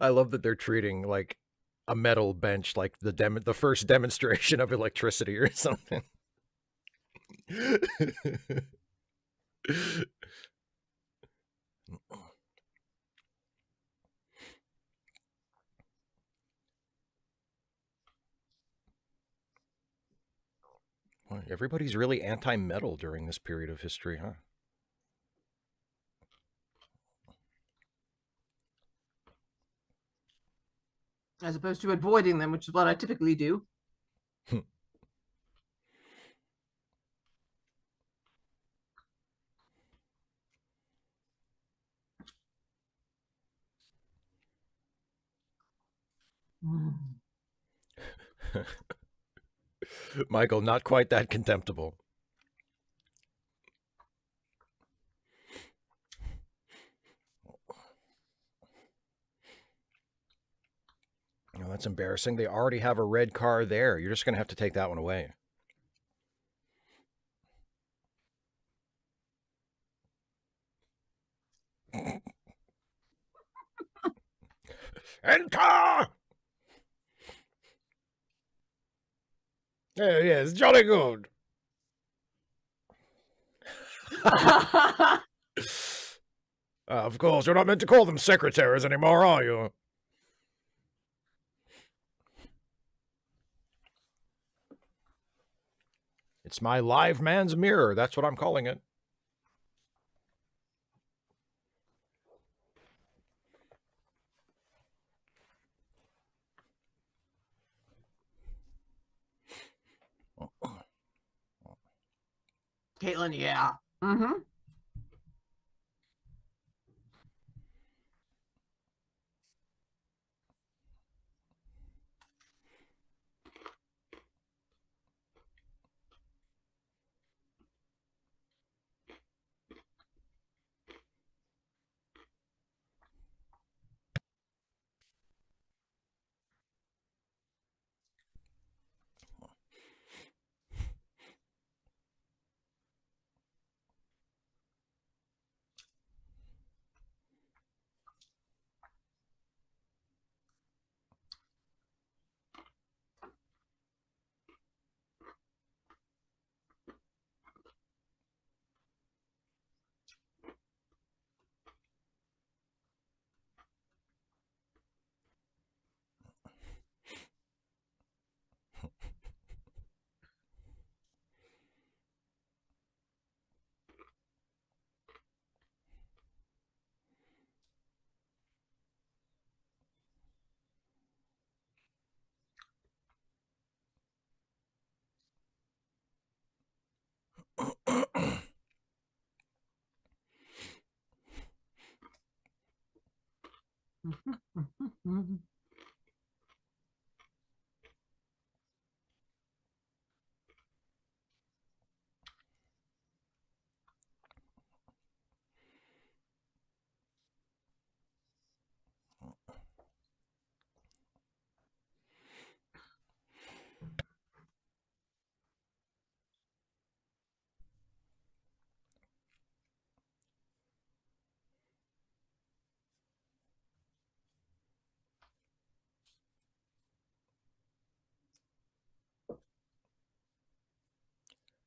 I love that they're treating like a metal bench like the first demonstration of electricity or something. Well, everybody's really anti-metal during this period of history, huh? As opposed to avoiding them, which is what I typically do. Michael, not quite that contemptible. Oh, that's embarrassing. They already have a red car there. You're just going to have to take that one away. Enter! Yes, jolly good. Of course, you're not meant to call them secretaries anymore, are you? It's my live man's mirror. That's what I'm calling it. Caitlin, yeah. Mm-hmm.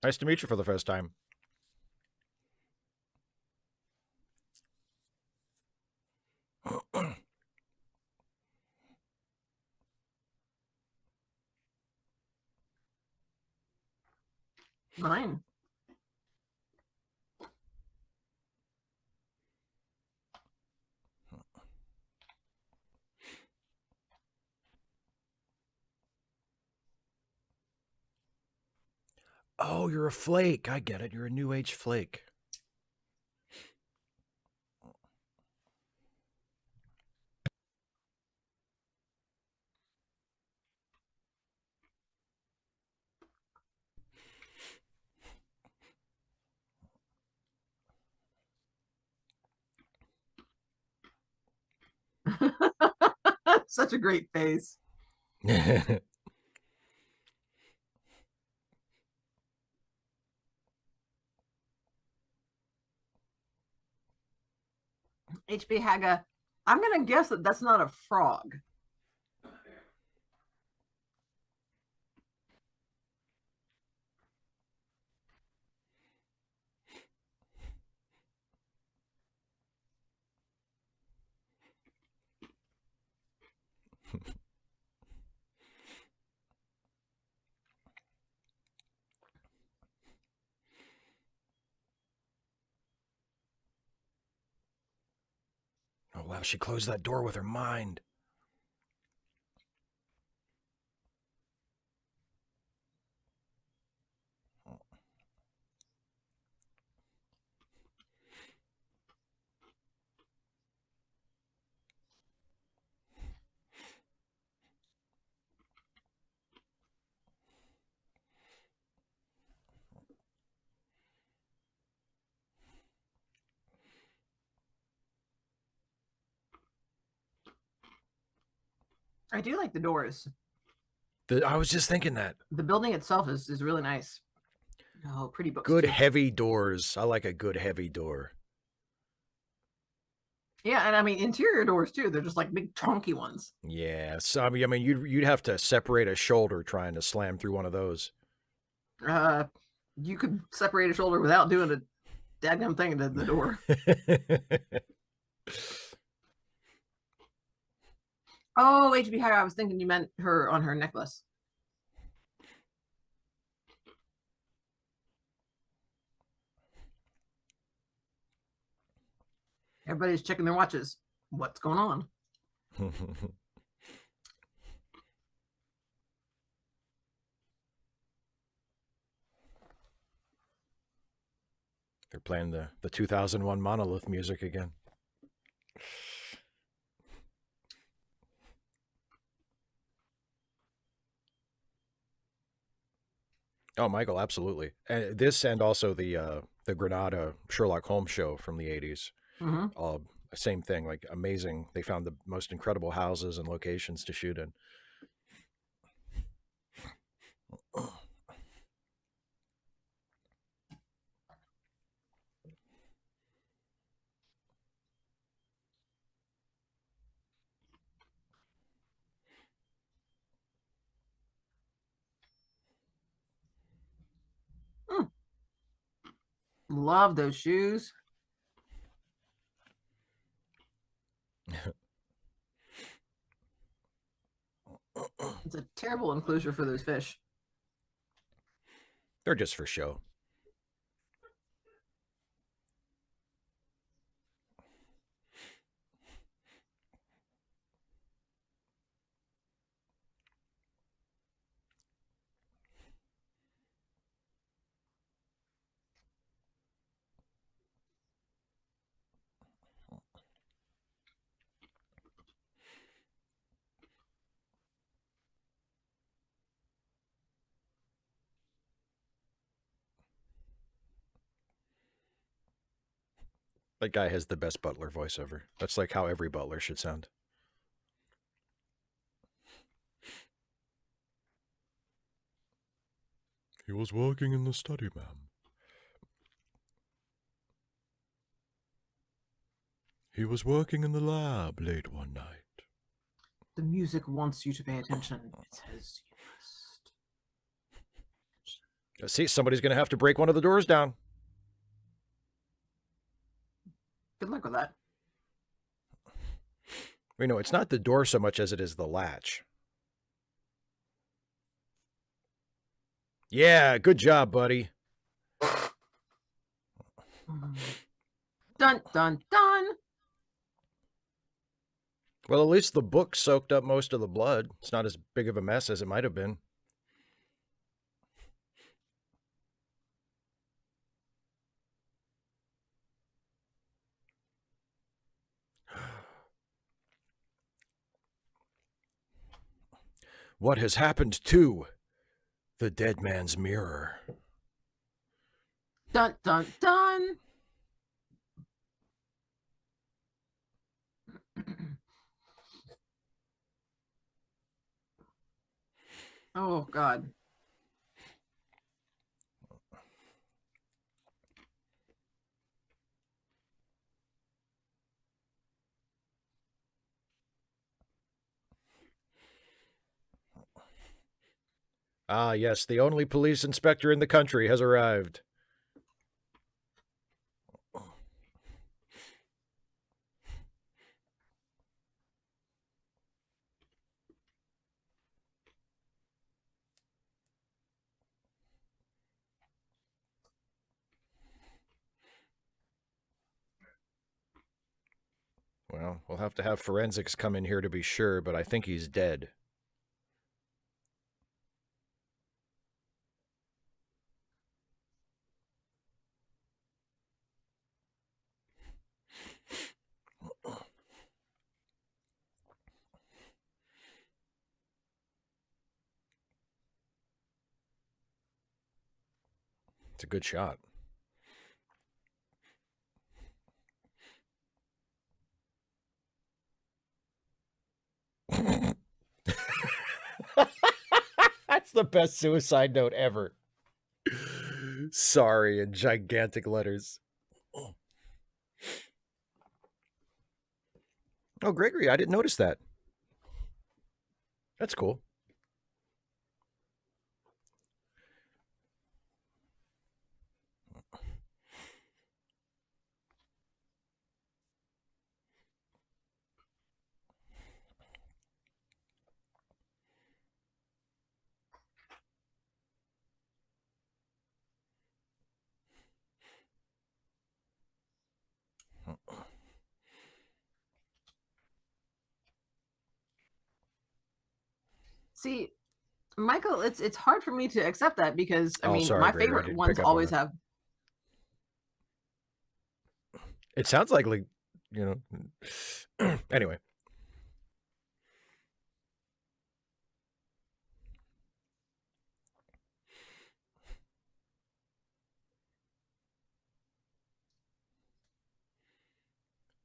Nice to meet you for the first time. Mine. Oh, you're a flake. I get it. You're a new age flake. Such a great face. HB Haga, I'm going to guess that that's not a frog. Oh, wow. She closed that door with her mind. I do like the doors. I was just thinking that. The building itself is really nice. Oh, pretty books. Good too. heavy doors. I like a good heavy door. Yeah, and I mean interior doors too. They're just like big chunky ones. Yeah. So I mean, you'd have to separate a shoulder trying to slam through one of those. You could separate a shoulder without doing a daggum thing to the door. Oh, HB Haga, I was thinking you meant her on her necklace. Everybody's checking their watches. What's going on? They're playing the 2001 Monolith music again. Oh, Michael, absolutely. And this and also the Granada Sherlock Holmes show from the 80s. Mm-hmm. Same thing, like amazing. They found the most incredible houses and locations to shoot in. Love those shoes. It's a terrible enclosure for those fish. They're just for show. That guy has the best butler voice ever. That's like how every butler should sound. He was working in the study, ma'am. He was working in the lab late one night. The music wants you to pay attention. It says you must. See, somebody's going to have to break one of the doors down. Good luck with that. You know, it's not the door so much as it is the latch. Yeah, good job, buddy. Dun, dun, dun. Well, at least the book soaked up most of the blood. It's not as big of a mess as it might have been. What has happened to the dead man's mirror? Dun, dun, dun. Oh, God. Ah, yes, the only police inspector in the country has arrived. Well, we'll have to have forensics come in here to be sure, but I think he's dead. It's a good shot. That's the best suicide note ever. Sorry, in gigantic letters. Oh, Gregory, I didn't notice that. That's cool. See, Michael, it's hard for me to accept that because I mean, sorry, my Gregory, I favorite didn't ones pick up on always that. have. It sounds like anyway.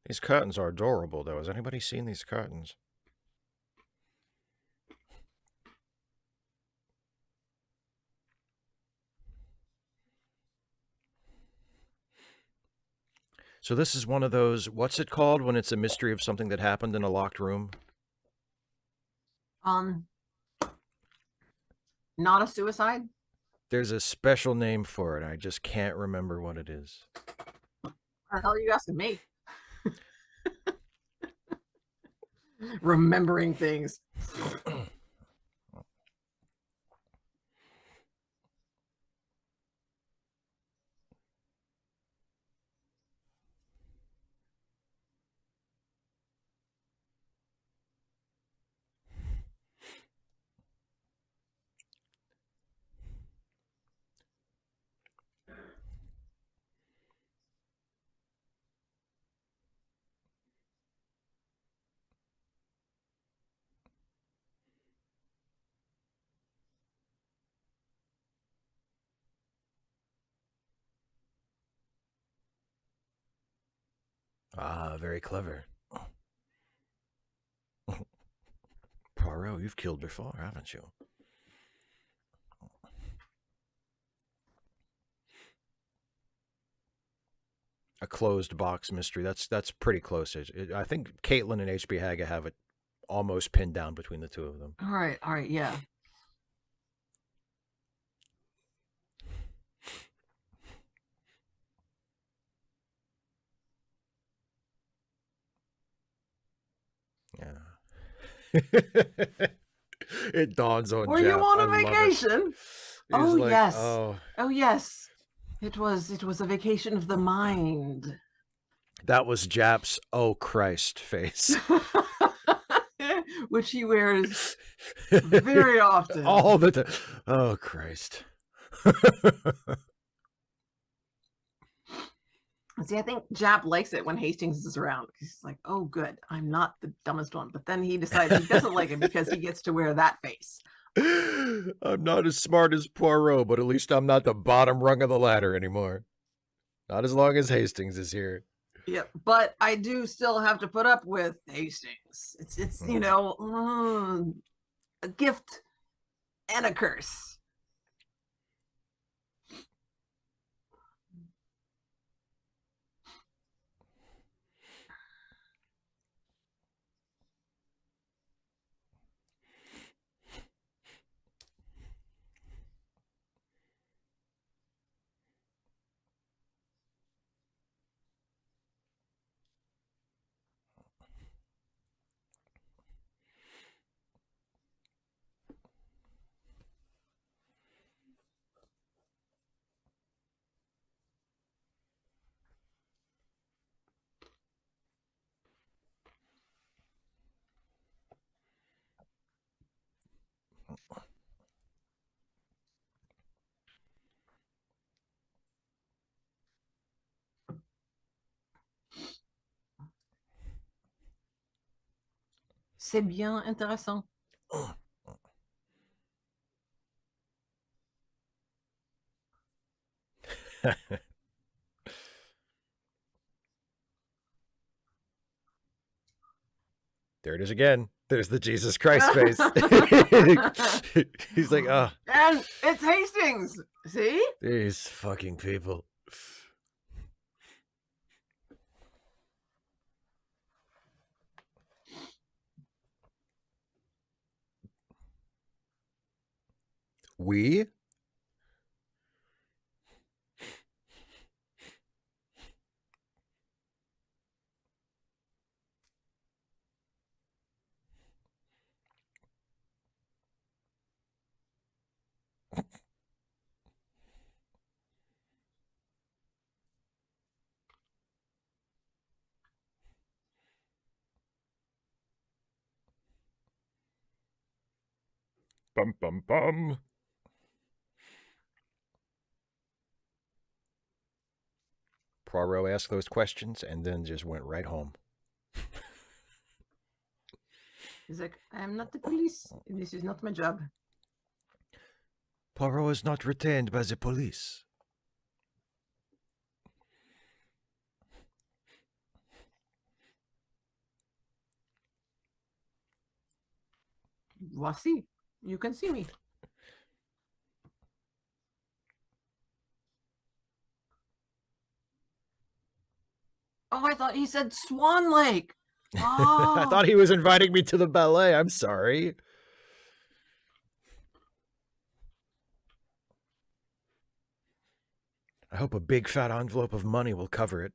These curtains are adorable, though. Has anybody seen these curtains? So this is one of those, what's it called when it's a mystery of something that happened in a locked room? Not a suicide. There's a special name for it. I just can't remember what it is. What the hell are you asking me? Remembering things. Ah, very clever. Poirot, you've killed before, haven't you? A closed box mystery. That's pretty close. I think Caitlin and H.B. Haga have it almost pinned down between the two of them. All right, yeah. Yeah. It dawns on Were you Jap. on I a love it. vacation? He's Oh like, yes. oh, Oh yes. It was a vacation of the mind. that was Jap's oh Christ face. Which he wears very often. All the time. Oh Christ. See, I think Jap likes it when Hastings is around. He's like, oh, good, I'm not the dumbest one. But then he decides he doesn't like it because he gets to wear that face. I'm not as smart as Poirot, but at least I'm not the bottom rung of the ladder anymore. Not as long as Hastings is here. Yep, but I do still have to put up with Hastings. It's you know, a gift and a curse. C'est bien intéressant. There it is again. There's the Jesus Christ face. He's like, oh. And it's Hastings. See? These fucking people. We? Bum, bum, bum. Poirot asked those questions and then just went right home. He's like, I'm not the police. This is not my job. Poirot is not retained by the police. Voici. You can see me. Oh, I thought he said Swan Lake. Oh. I thought he was inviting me to the ballet. I'm sorry. I hope a big fat envelope of money will cover it.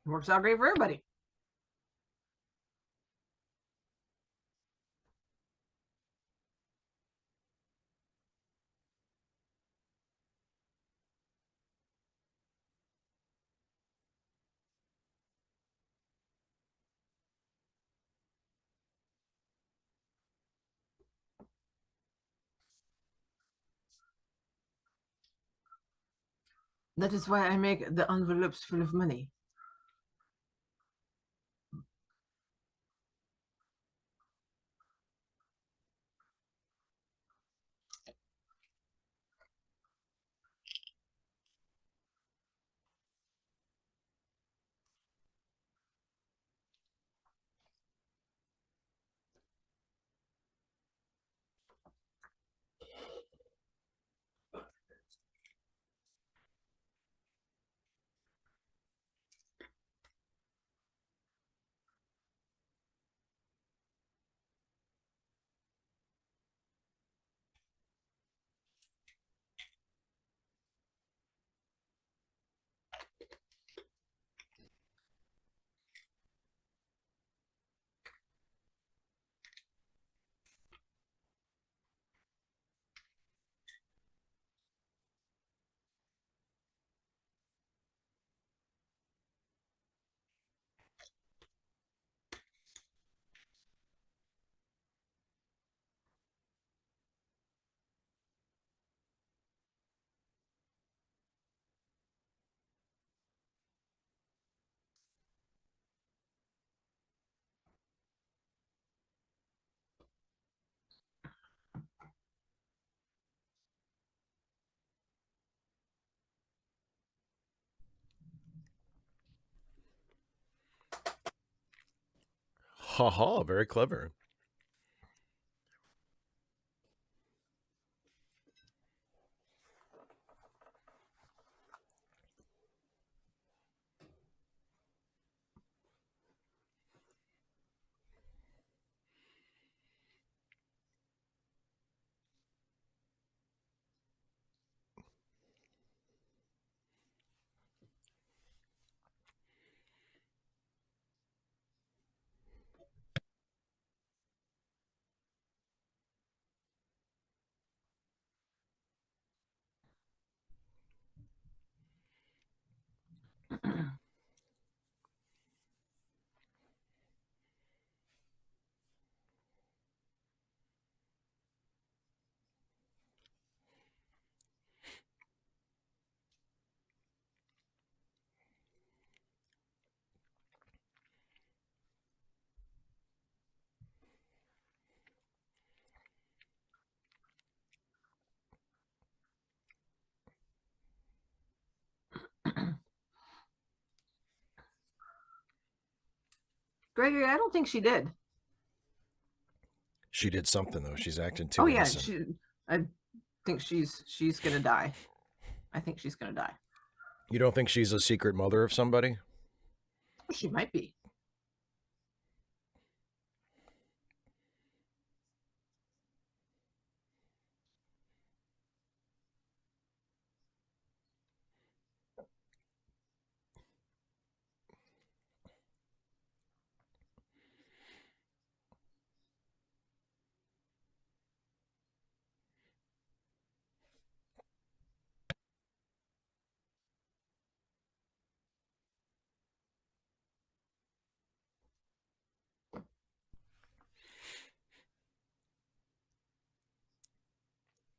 It works out great for everybody. That is why I make the envelopes full of money. Ha ha, very clever. Gregory, I don't think she did. She did something though. She's acting Oh too yeah, innocent. I think she's gonna die. I think she's gonna die. You don't think she's a secret mother of somebody? She might be.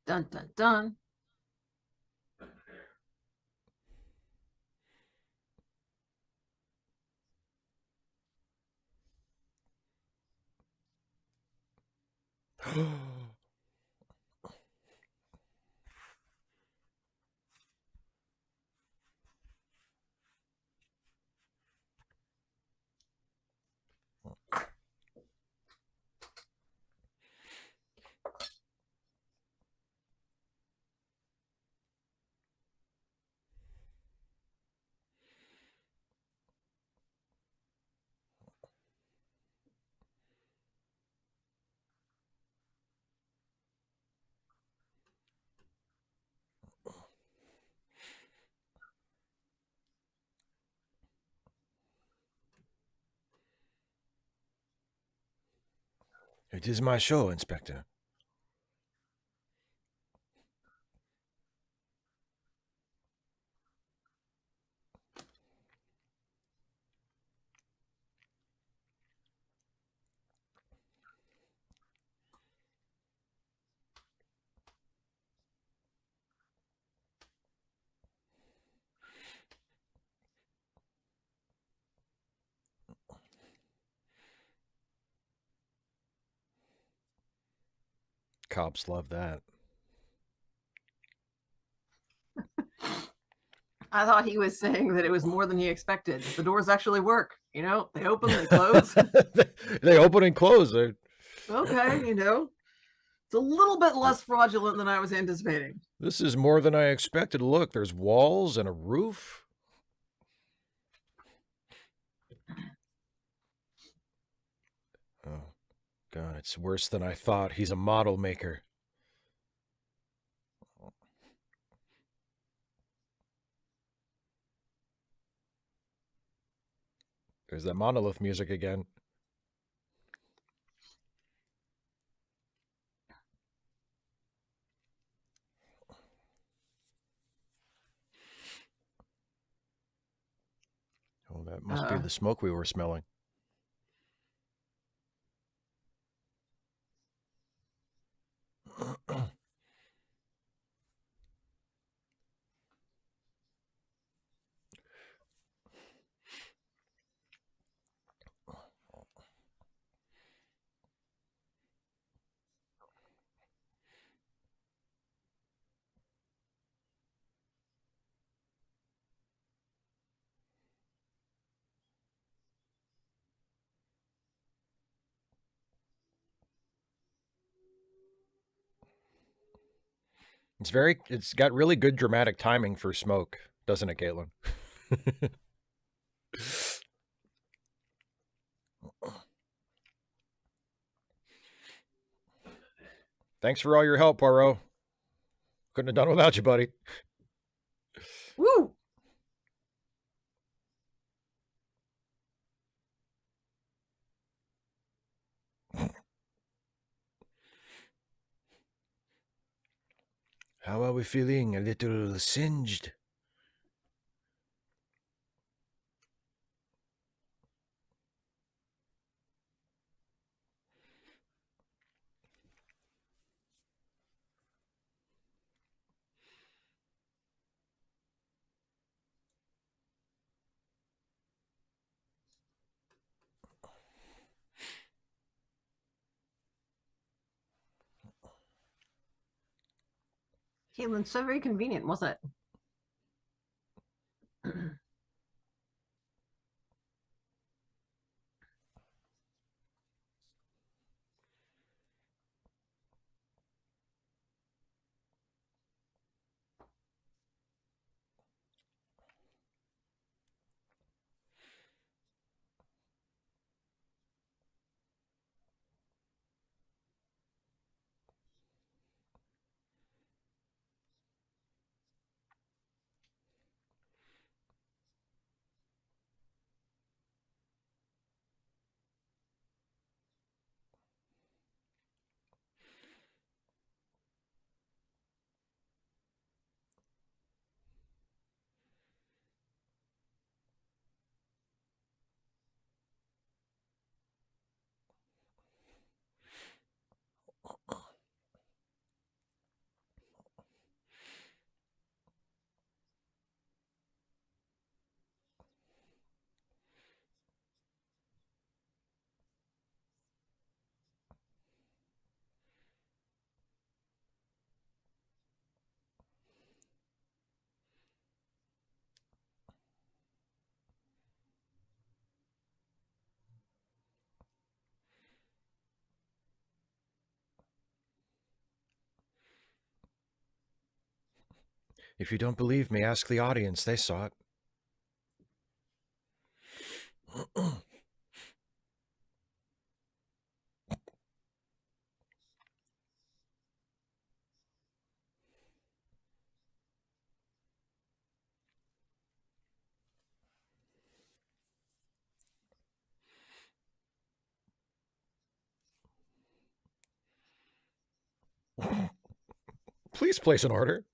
Dun dun dun. It is my show, Inspector. Cops love that. I thought he was saying that it was more than he expected. The doors actually work. You know, they open, they close. They open and close. Okay, you know, it's a little bit less fraudulent than I was anticipating. This is more than I expected. Look, there's walls and a roof. Oh, God, it's worse than I thought. He's a model maker. There's that monolith music again. Oh, that must be the smoke we were smelling. It's got really good dramatic timing for smoke, doesn't it, Caitlin? Thanks for all your help, Poirot. Couldn't have done without you, buddy. Woo! How are we feeling? A little singed? Caitlin, so very convenient, wasn't it? If you don't believe me, ask the audience. They saw it. Please place an order.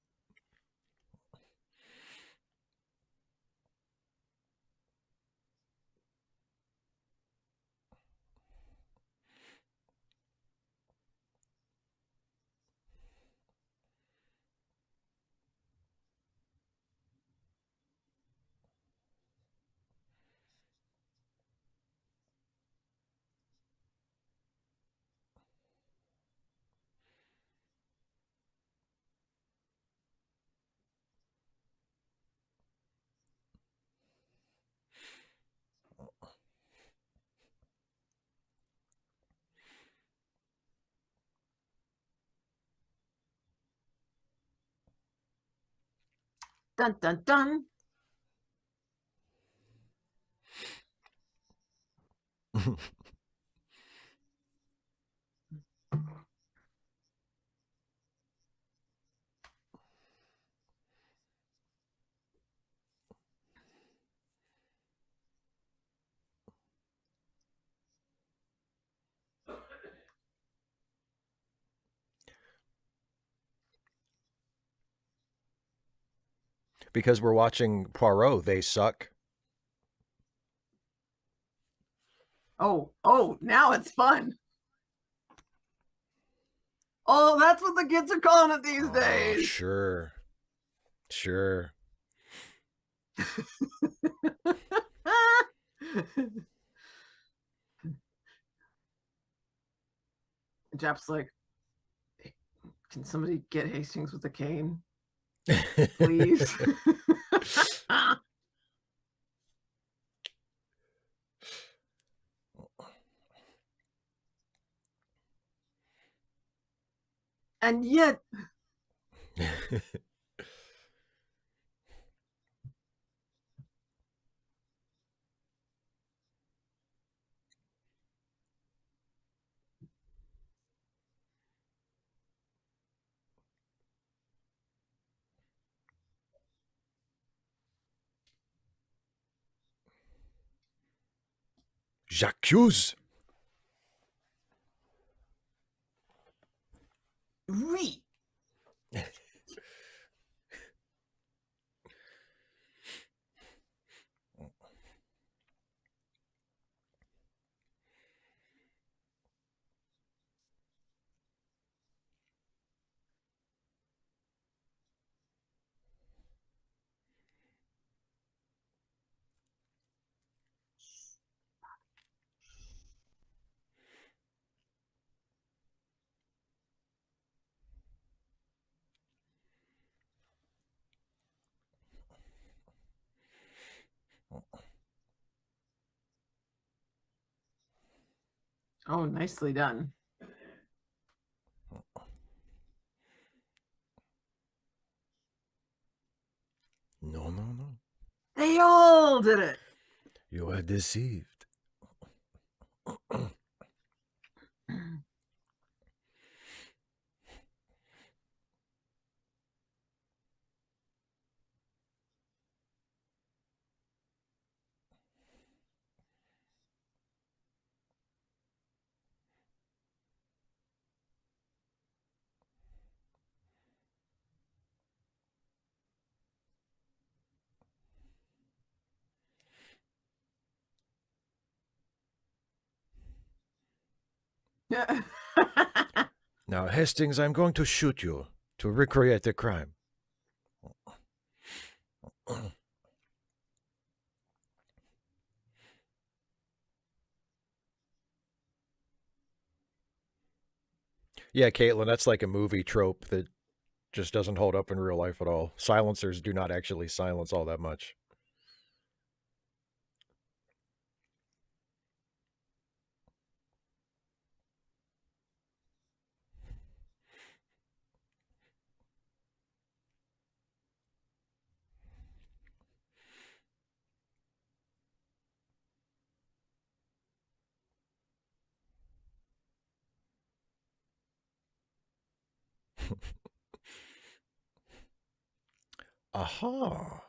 Dun dun dun. Because we're watching Poirot, they suck. Oh, now it's fun. Oh, that's what the kids are calling it these days. Sure. Jap's like, can somebody get Hastings with a cane? Please. And yet, J'accuse. oui. Oh, nicely done. No. They all did it. You are deceived. Now, Hastings, I'm going to shoot you to recreate the crime. Yeah, Caitlin, that's like a movie trope that just doesn't hold up in real life at all. Silencers do not actually silence all that much. Aha.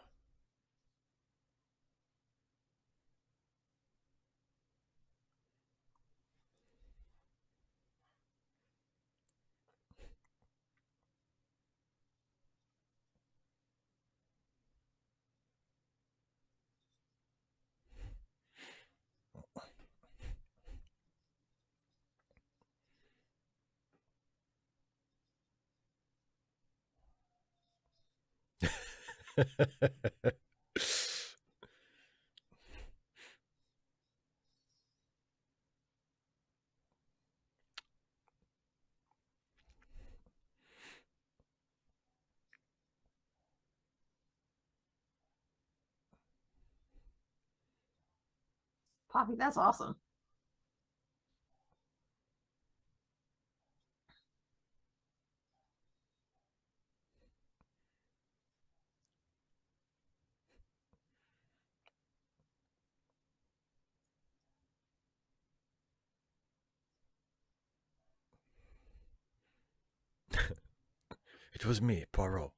Poppy, that's awesome. It was me, Poirot.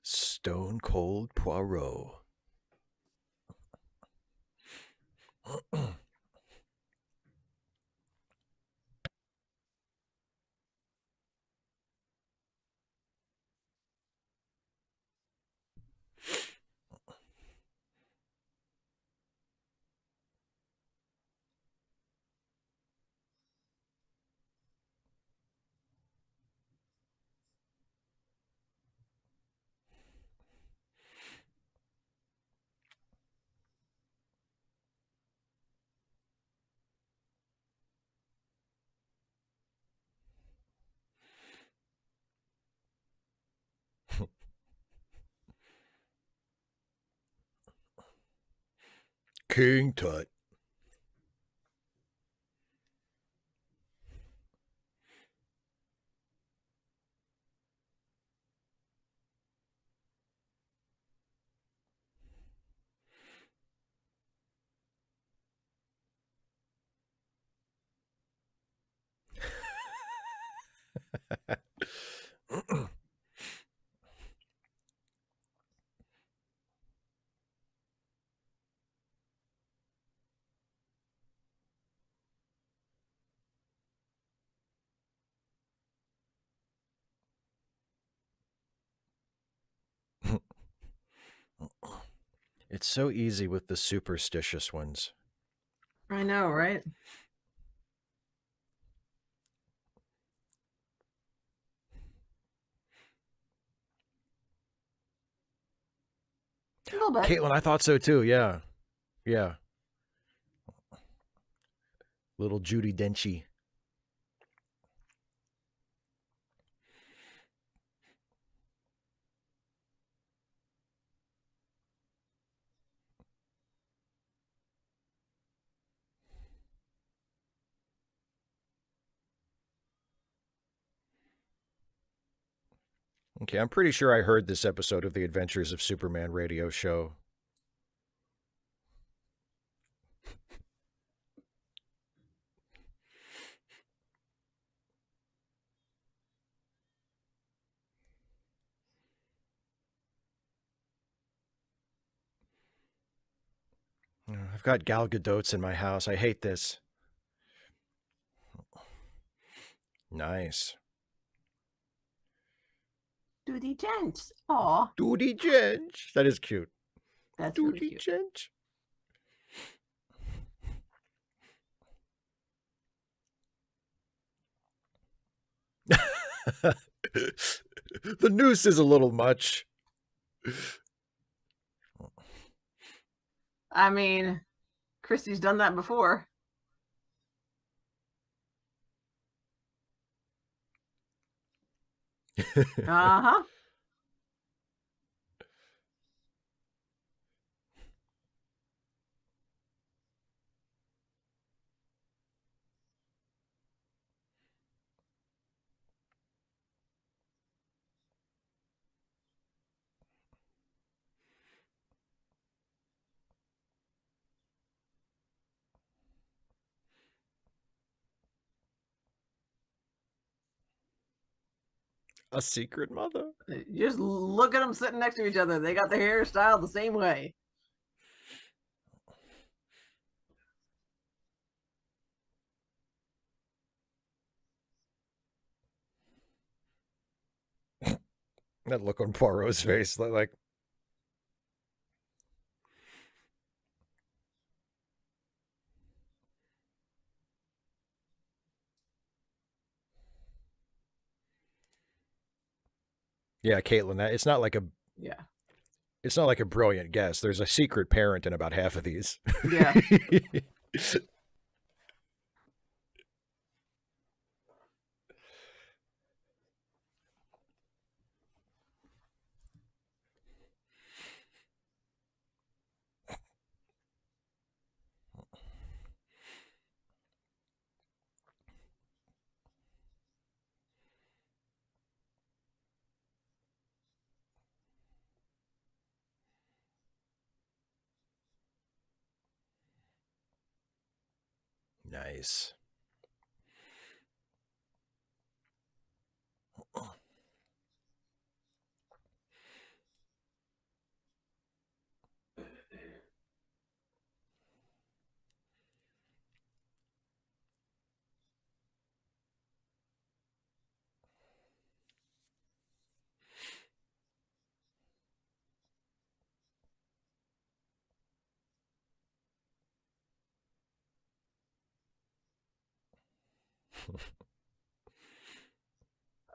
Stone Cold Poirot. King Tut. It's so easy with the superstitious ones. I know, right? A little bit. Caitlin, I thought so too. Yeah. Yeah. Little Judy Denchie. Okay, I'm pretty sure I heard this episode of the Adventures of Superman radio show. I've got Gal Gadot's in my house. I hate this. Nice. Duty gents. Aw, Duty Jench. That is cute. that's really Duty cute. Jench. The noose is a little much. I mean, Christie's done that before. Uh-huh. A secret mother? Just look at them sitting next to each other. They got their hairstyle the same way. That look on Poirot's face, like, yeah, Caitlin, that it's not like a Yeah. it's not like a brilliant guess. There's a secret parent in about half of these. Yeah. Nice.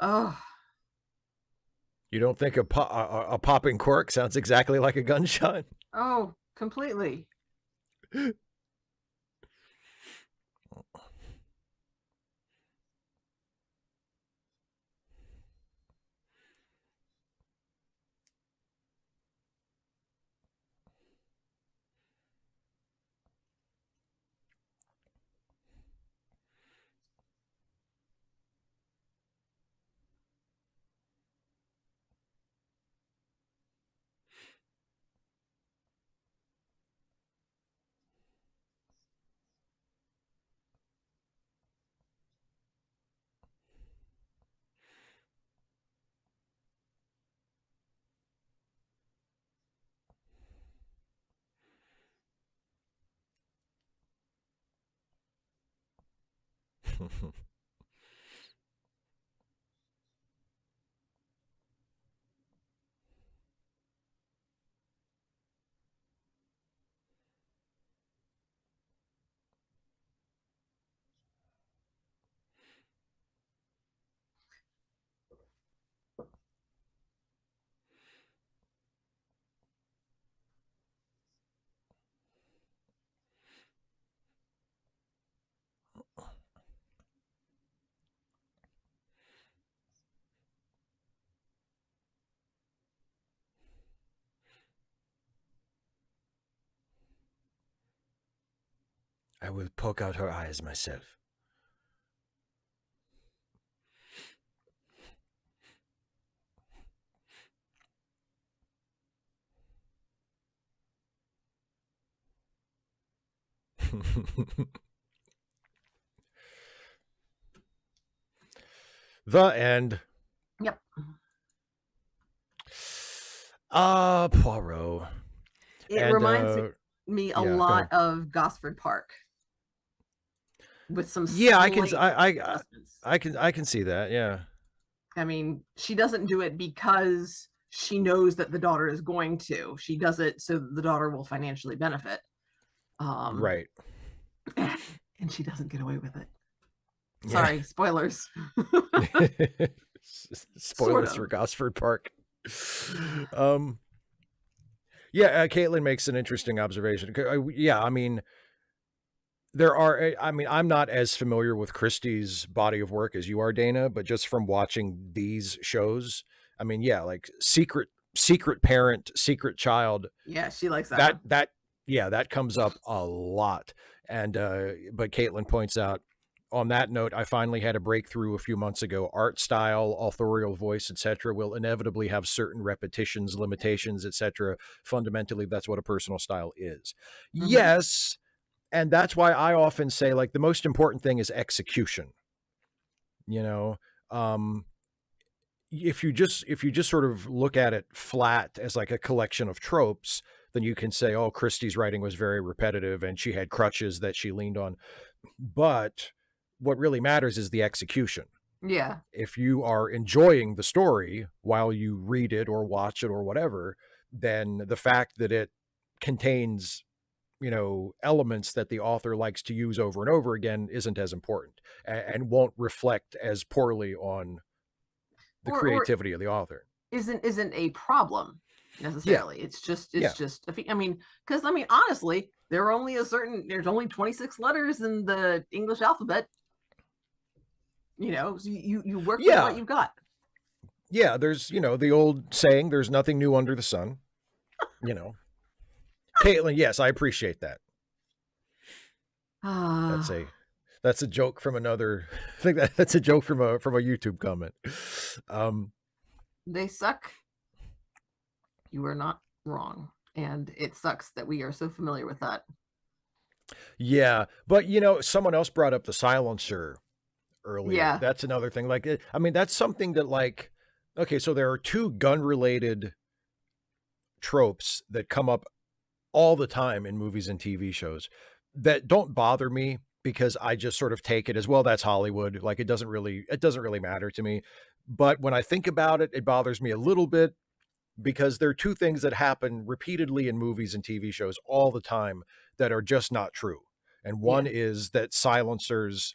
Oh. You don't think a popping cork sounds exactly like a gunshot? Oh, completely. I will poke out her eyes myself. The end. Yep. Poirot. It And reminds me a yeah, go lot ahead. of Gosford Park with some Yeah, slight adjustments. I can see that. Yeah. I mean, she doesn't do it because she knows that the daughter is going to. She does it so that the daughter will financially benefit. Right. And she doesn't get away with it. Yeah. Sorry, spoilers. Sort Spoilers for of. Gosford Park. Yeah, Caitlin makes an interesting observation. Yeah, I mean, I mean, I'm not as familiar with Christie's body of work as you are, Dana, but just from watching these shows, I mean, yeah, like secret parent, secret child, Yeah, she likes that that one. that yeah, that comes up a lot. And but Caitlin points out, on that note, I finally had a breakthrough a few months ago. Art style, authorial voice, etc., will inevitably have certain repetitions, limitations, etc. Fundamentally, that's what a personal style is. Mm-hmm. Yes, and that's why I often say, like, the most important thing is execution. You know, um, if you just sort of look at it flat as like a collection of tropes, then you can say, oh, Christie's writing was very repetitive and she had crutches that she leaned on. But what really matters is the execution. Yeah. If you are enjoying the story while you read it or watch it or whatever, then the fact that it contains, elements that the author likes to use over and over again isn't as important, and won't reflect as poorly on the Or creativity of the author. isn't a problem Yeah. necessarily. It's Yeah. just I mean, because I mean, honestly, there's only 26 letters in the English alphabet. So you work with what Yeah. you've got. Yeah. There's, the old saying, there's nothing new under the sun, you know. Caitlin, yes, I appreciate that. That's a that's a joke from another. I think that's a joke from a YouTube comment. They suck. You are not wrong, and it sucks that we are so familiar with that. Yeah, but someone else brought up the silencer earlier. Yeah. That's another thing. Like, I mean, that's something that, like, okay, so there are two gun related tropes that come up all the time in movies and TV shows that don't bother me, because I just sort of take it as, well, that's Hollywood. Like, it doesn't really matter to me. But when I think about it, it bothers me a little bit, because there are two things that happen repeatedly in movies and TV shows all the time that are just not true. And one is that silencers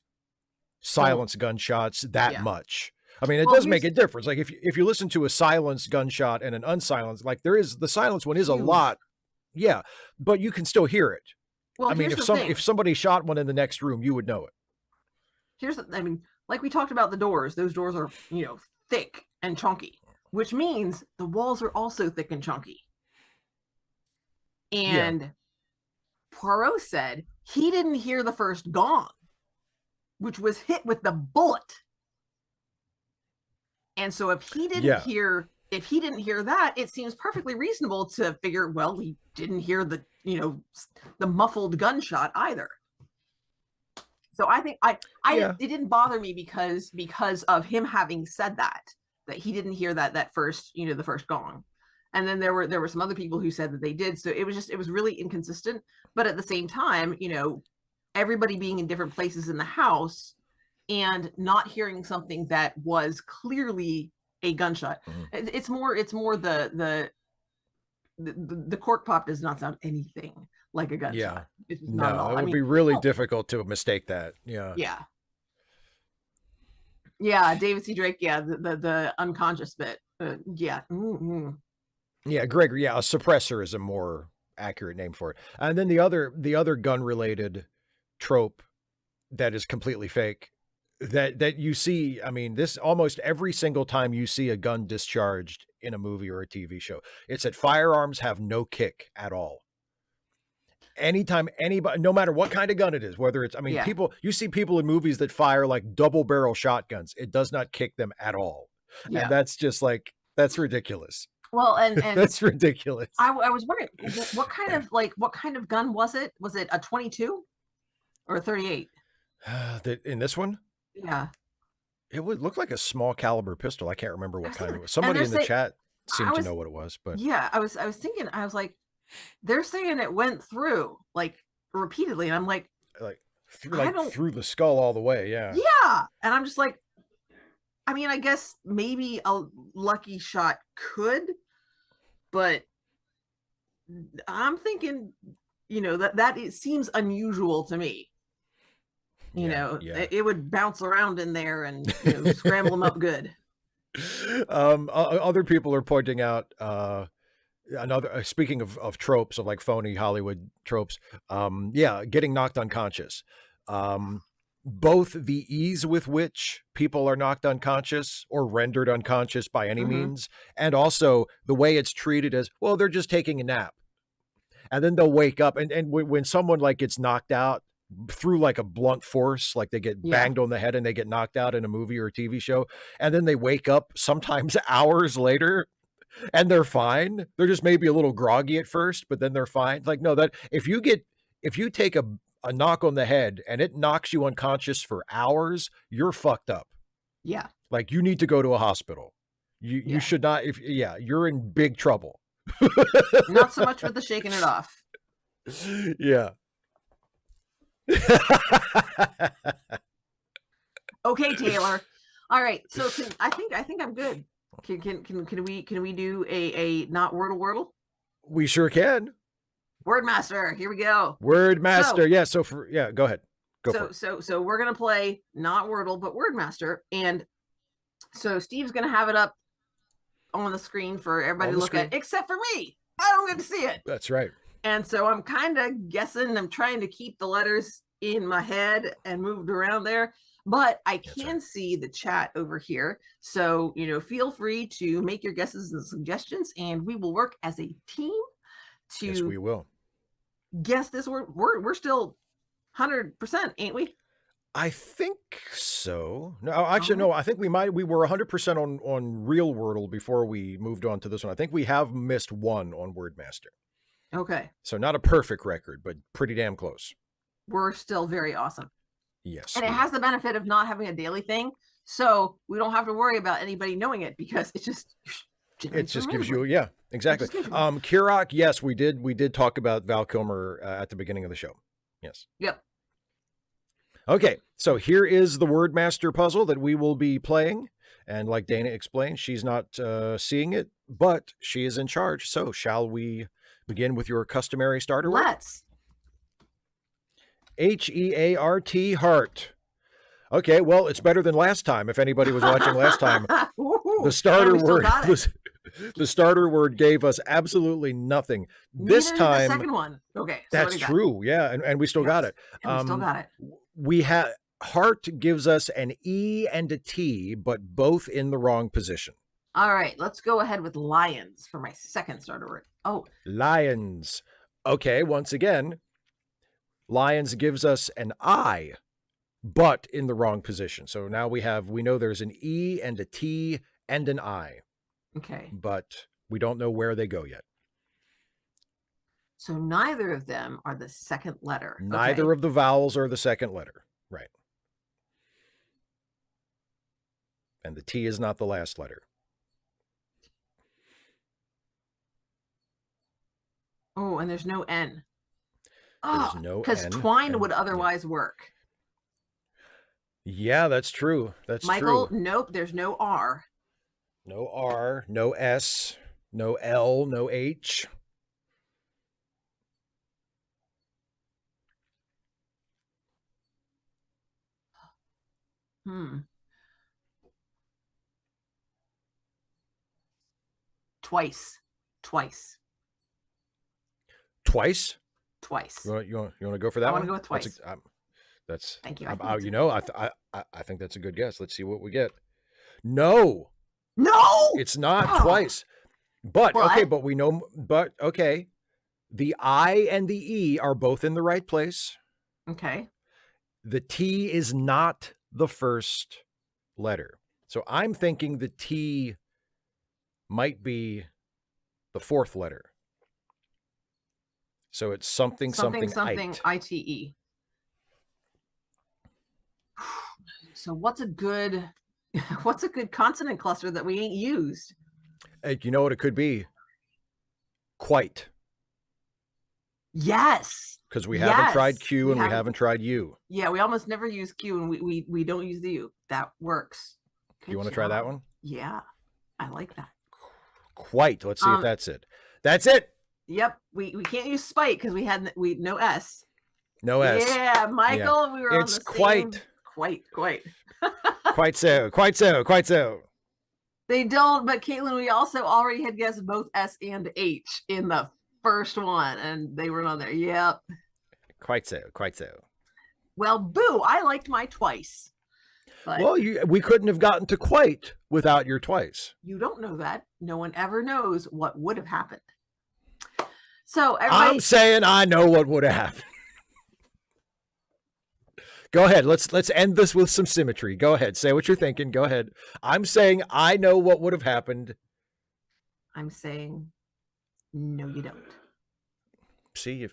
silence gunshots that much. I mean, it does make a difference. Like, if you listen to a silenced gunshot and an unsilenced, like, the silenced one is a lot. Yeah, but you can still hear it. Well, I mean, if somebody shot one in the next room, you would know it. I mean, like we talked about the doors, those doors are, thick and chunky, which means the walls are also thick and chunky. And Poirot said he didn't hear the first gong, which was hit with the bullet. And so if he didn't hear that, it seems perfectly reasonable to figure, well, he didn't hear the muffled gunshot either. So I think it didn't bother me because of him having said that he didn't hear that first, the first gong. And then there were some other people who said that they did. So it was really inconsistent. But at the same time, everybody being in different places in the house and not hearing something that was clearly a gunshot. It's more the cork pop does not sound anything like a gunshot. Yeah. No, it would be really difficult to mistake that. Yeah. Yeah. David C. Drake. Yeah. The unconscious bit. Yeah. Yeah. Gregory. Yeah. A suppressor is a more accurate name for it. And then the other gun related trope that is completely fake that you see, I mean, this almost every single time you see a gun discharged in a movie or a TV show, it's that firearms have no kick at all. Anytime anybody, no matter what kind of gun it is, whether it's, I mean, you see people in movies that fire like double barrel shotguns. It does not kick them at all. And that's just like, that's ridiculous. Well, and that's ridiculous. I was wondering what kind of gun was it? Was it a 22 or a 38? In this one? Yeah. It would look like a small caliber pistol. I can't remember what kind it was. Somebody in the chat seemed to know what it was, but yeah, I was thinking, I was like, they're saying it went through like repeatedly, and I'm like through the skull all the way. Yeah. Yeah. And I'm just like, I mean, I guess maybe a lucky shot could, but I'm thinking, that it seems unusual to me. It would bounce around in there and scramble them up good. Other people are pointing out another, speaking of tropes, of like phony Hollywood tropes, getting knocked unconscious. Both the ease with which people are knocked unconscious or rendered unconscious by any means, and also the way it's treated as, well, they're just taking a nap. And then they'll wake up, and when someone like gets knocked out through like a blunt force, like they get banged on the head and they get knocked out in a movie or a TV show, and then they wake up sometimes hours later and they're fine. They're just maybe a little groggy at first, but then they're fine. Like, no, that if you take a knock on the head and it knocks you unconscious for hours, you're fucked up. Yeah. Like, you need to go to a hospital. You should not, you're in big trouble. Not so much with the shaking it off. Yeah. Okay, Taylor. All right. So I think I'm good. Can we do a not Wordle? We sure can. Wordmaster. Here we go. Wordmaster. Go ahead. So we're gonna play not Wordle but Wordmaster, and so Steve's gonna have it up on the screen for everybody to look at, except for me. I don't get to see it. That's right. And so I'm kind of guessing. I'm trying to keep the letters in my head and moved around there, but I can see the chat over here. So, feel free to make your guesses and suggestions, and we will work as a team to yes, we will guess this word. We're still 100%, ain't we? I think so. No, actually, no. I think we were 100% on real Wordle before we moved on to this one. I think we have missed one on Wordmaster. Okay. So not a perfect record, but pretty damn close. We're still very awesome. Yes. And it has the benefit of not having a daily thing. So we don't have to worry about anybody knowing it, because it just gives you, exactly. Kirok, yes, we did talk about Val Kilmer at the beginning of the show. Yes. Yep. Okay, so here is the Wordmaster puzzle that we will be playing. And like Dana explained, she's not seeing it, but she is in charge. So shall we begin with your customary starter word? Let's. Heart, heart. Okay, well, it's better than last time. If anybody was watching last time, the starter word the starter word gave us absolutely nothing. This time, the second one. Okay, so that's true. Yeah, and we still got it. We still got it. We have heart gives us an E and a T, but both in the wrong position. All right, let's go ahead with lions for my second starter word. Oh, lions. Okay, once again, lions gives us an I, but in the wrong position. So now we know there's an E and a T and an I. Okay. But we don't know where they go yet. So neither of them are the second letter. Neither of the vowels are the second letter. Right. And the T is not the last letter. Oh, and there's no N. There's no N. Because twine would otherwise work. Yeah, that's true. That's Michael, true. nope, there's no R. No R, no S, no L, no H. Twice. You want to go for that one? I want to go with twice. That's thank you. I think that's a good guess. Let's see what we get. No, it's not twice. But what? Okay, but we know. But okay, the I and the E are both in the right place. Okay. The T is not the first letter, so I'm thinking the T might be the fourth letter. So it's something ITE. So what's a good consonant cluster that we ain't used? You know what it could be? Quite. Yes. Because we haven't tried Q and we haven't tried U. Yeah, we almost never use Q, and we don't use the U. That works. You want to try that one? Yeah, I like that. Quite. Let's see if that's it. That's it. Yep. We can't use spite because we no S. No S. Yeah, Michael, yeah. We were it's on the quite. Same... Quite. Quite so. They don't, but Caitlin, we also already had guessed both S and H in the first one, and they were on there. Yep. Quite so. Well, boo, I liked my twice. But well, we couldn't have gotten to quite without your twice. You don't know that. No one ever knows what would have happened. So I'm saying I know what would have happened. Go ahead. Let's end this with some symmetry. Go ahead. Say what you're thinking. Go ahead. I'm saying I know what would have happened. I'm saying no, you don't. See,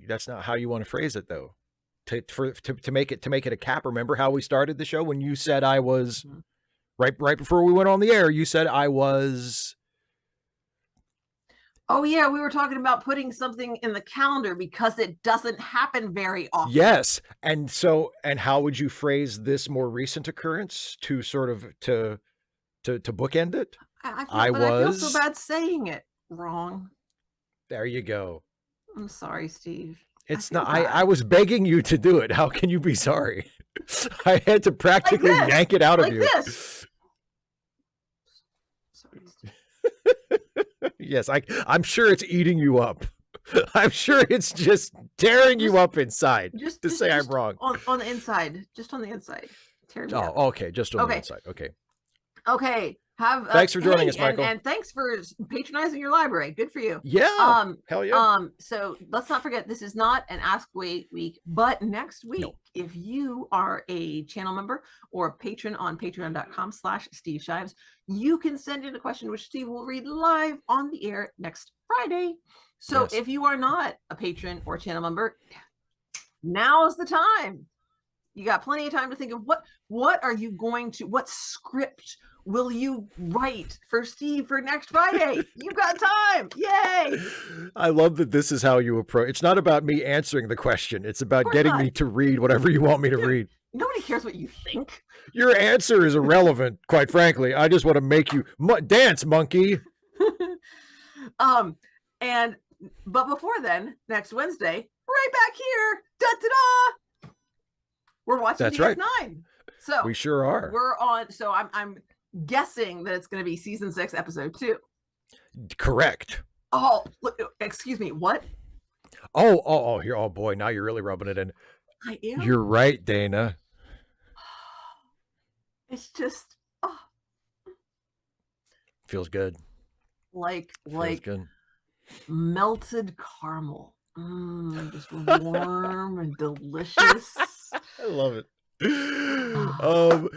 that's not how you want to phrase it, though. To make it a cap. Remember how we started the show when you said I was Right before we went on the air, you said I was. Oh yeah, we were talking about putting something in the calendar because it doesn't happen very often. Yes. And how would you phrase this more recent occurrence to sort of to bookend it? I feel so bad saying it wrong. There you go. I'm sorry, Steve. It's not. I was begging you to do it. How can you be sorry? I had to practically yank it out of you. Like this. Sorry, Steve. Yes, I'm sure it's eating you up. I'm sure it's just tearing you up inside. Just say I'm wrong. On the inside. Just on the inside. Oh, okay. Just on the inside. Okay. Okay. Thanks for joining us, Michael. And thanks for patronizing your library. Good for you. Yeah. Hell yeah. So let's not forget, this is not an Ask Away week, but next week, if you are a channel member or a patron on patreon.com/Steve Shives, you can send in a question which Steve will read live on the air next Friday. So if you are not a patron or channel member, now's the time. You got plenty of time to think of what are you going to, what script will you write for Steve for next Friday? You've got time. Yay. I love that this is how you approach. It's not about me answering the question. It's about getting me to read whatever you want me to read. Nobody cares what you think. Your answer is irrelevant, quite frankly. I just want to make you dance, monkey. But before then, next Wednesday, right back here, da-da-da, we're watching DS9. So we sure are. We're on. So I'm guessing that it's going to be season 6, episode 2. Correct. Oh, excuse me. What? Oh, here. Oh boy, now you're really rubbing it in. I am. You're right, Dana. It's just feels good. Like good. Melted caramel. Just warm and delicious. I love it.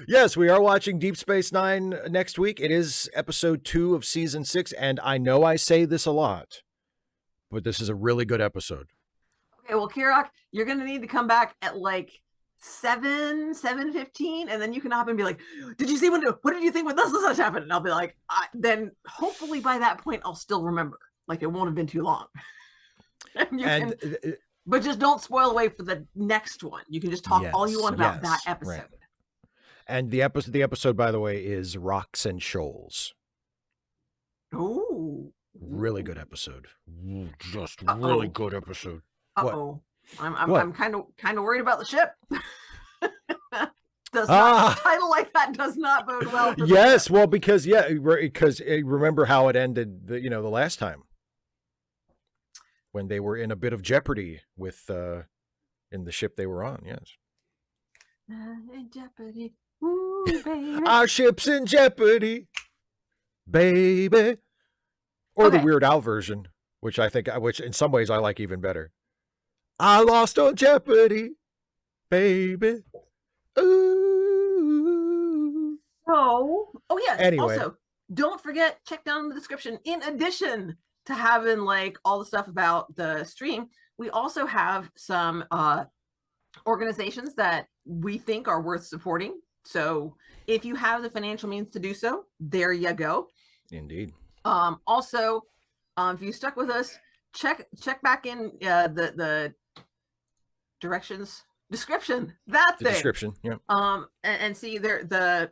Yes, we are watching Deep Space Nine next week. It is episode 2 of season 6, and I know I say this a lot, but this is a really good episode. Okay, well, Kirok, you're gonna need to come back at like 7:15, and then you can hop and be like, "Did you see what did you think when this happened?" And I'll be like, then hopefully by that point I'll still remember. Like it won't have been too long. But just don't spoil away for the next one. You can just talk all you want about that episode. Right. And the episode, by the way, is Rocks and Shoals. Oh, really good episode. Just really good episode. Uh-oh. I'm kind of worried about the ship. Title like that does not bode well for yes, well, because remember how it ended the last time when they were in a bit of jeopardy with in the ship they were on. Yes. In jeopardy. Ooh, baby. Our ship's in jeopardy, baby. Or the Weird Al version, which in some ways I like even better. I lost on Jeopardy, baby. Ooh. Oh yeah. Anyway. Also, don't forget, check down in the description. In addition to having like all the stuff about the stream, we also have some organizations that we think are worth supporting. So if you have the financial means to do so, there you go. Indeed. Also, if you stuck with us, check back in the description, that thing. Description, yeah. And see the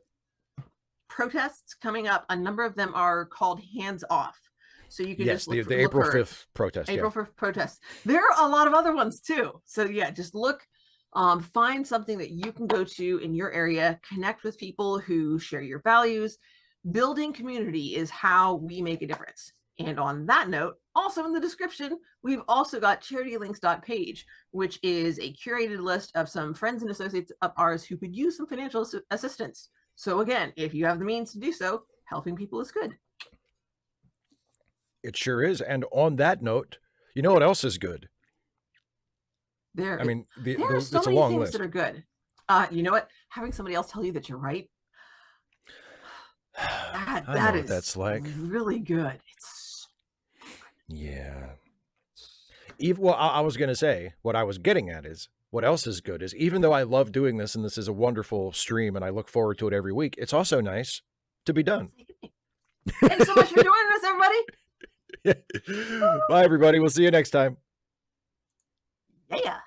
protests coming up. A number of them are called Hands Off. So you can just look the April 5th protest. April 5th protest. There are a lot of other ones too. So yeah, just look, find something that you can go to in your area, connect with people who share your values. Building community is how we make a difference. And on that note, also in the description, we've also got charitylinks.page, which is a curated list of some friends and associates of ours who could use some financial assistance. So again, if you have the means to do so, helping people is good. It sure is. And on that note, you know what else is good? There are it's so many a long things list that are good. You know what? Having somebody else tell you that you're right. That is that's like really good. Yeah. Well, I was going to say, what I was getting at is what else is good is even though I love doing this and this is a wonderful stream and I look forward to it every week, it's also nice to be done. Thanks so much for joining us, everybody. Bye, everybody. We'll see you next time. Yeah.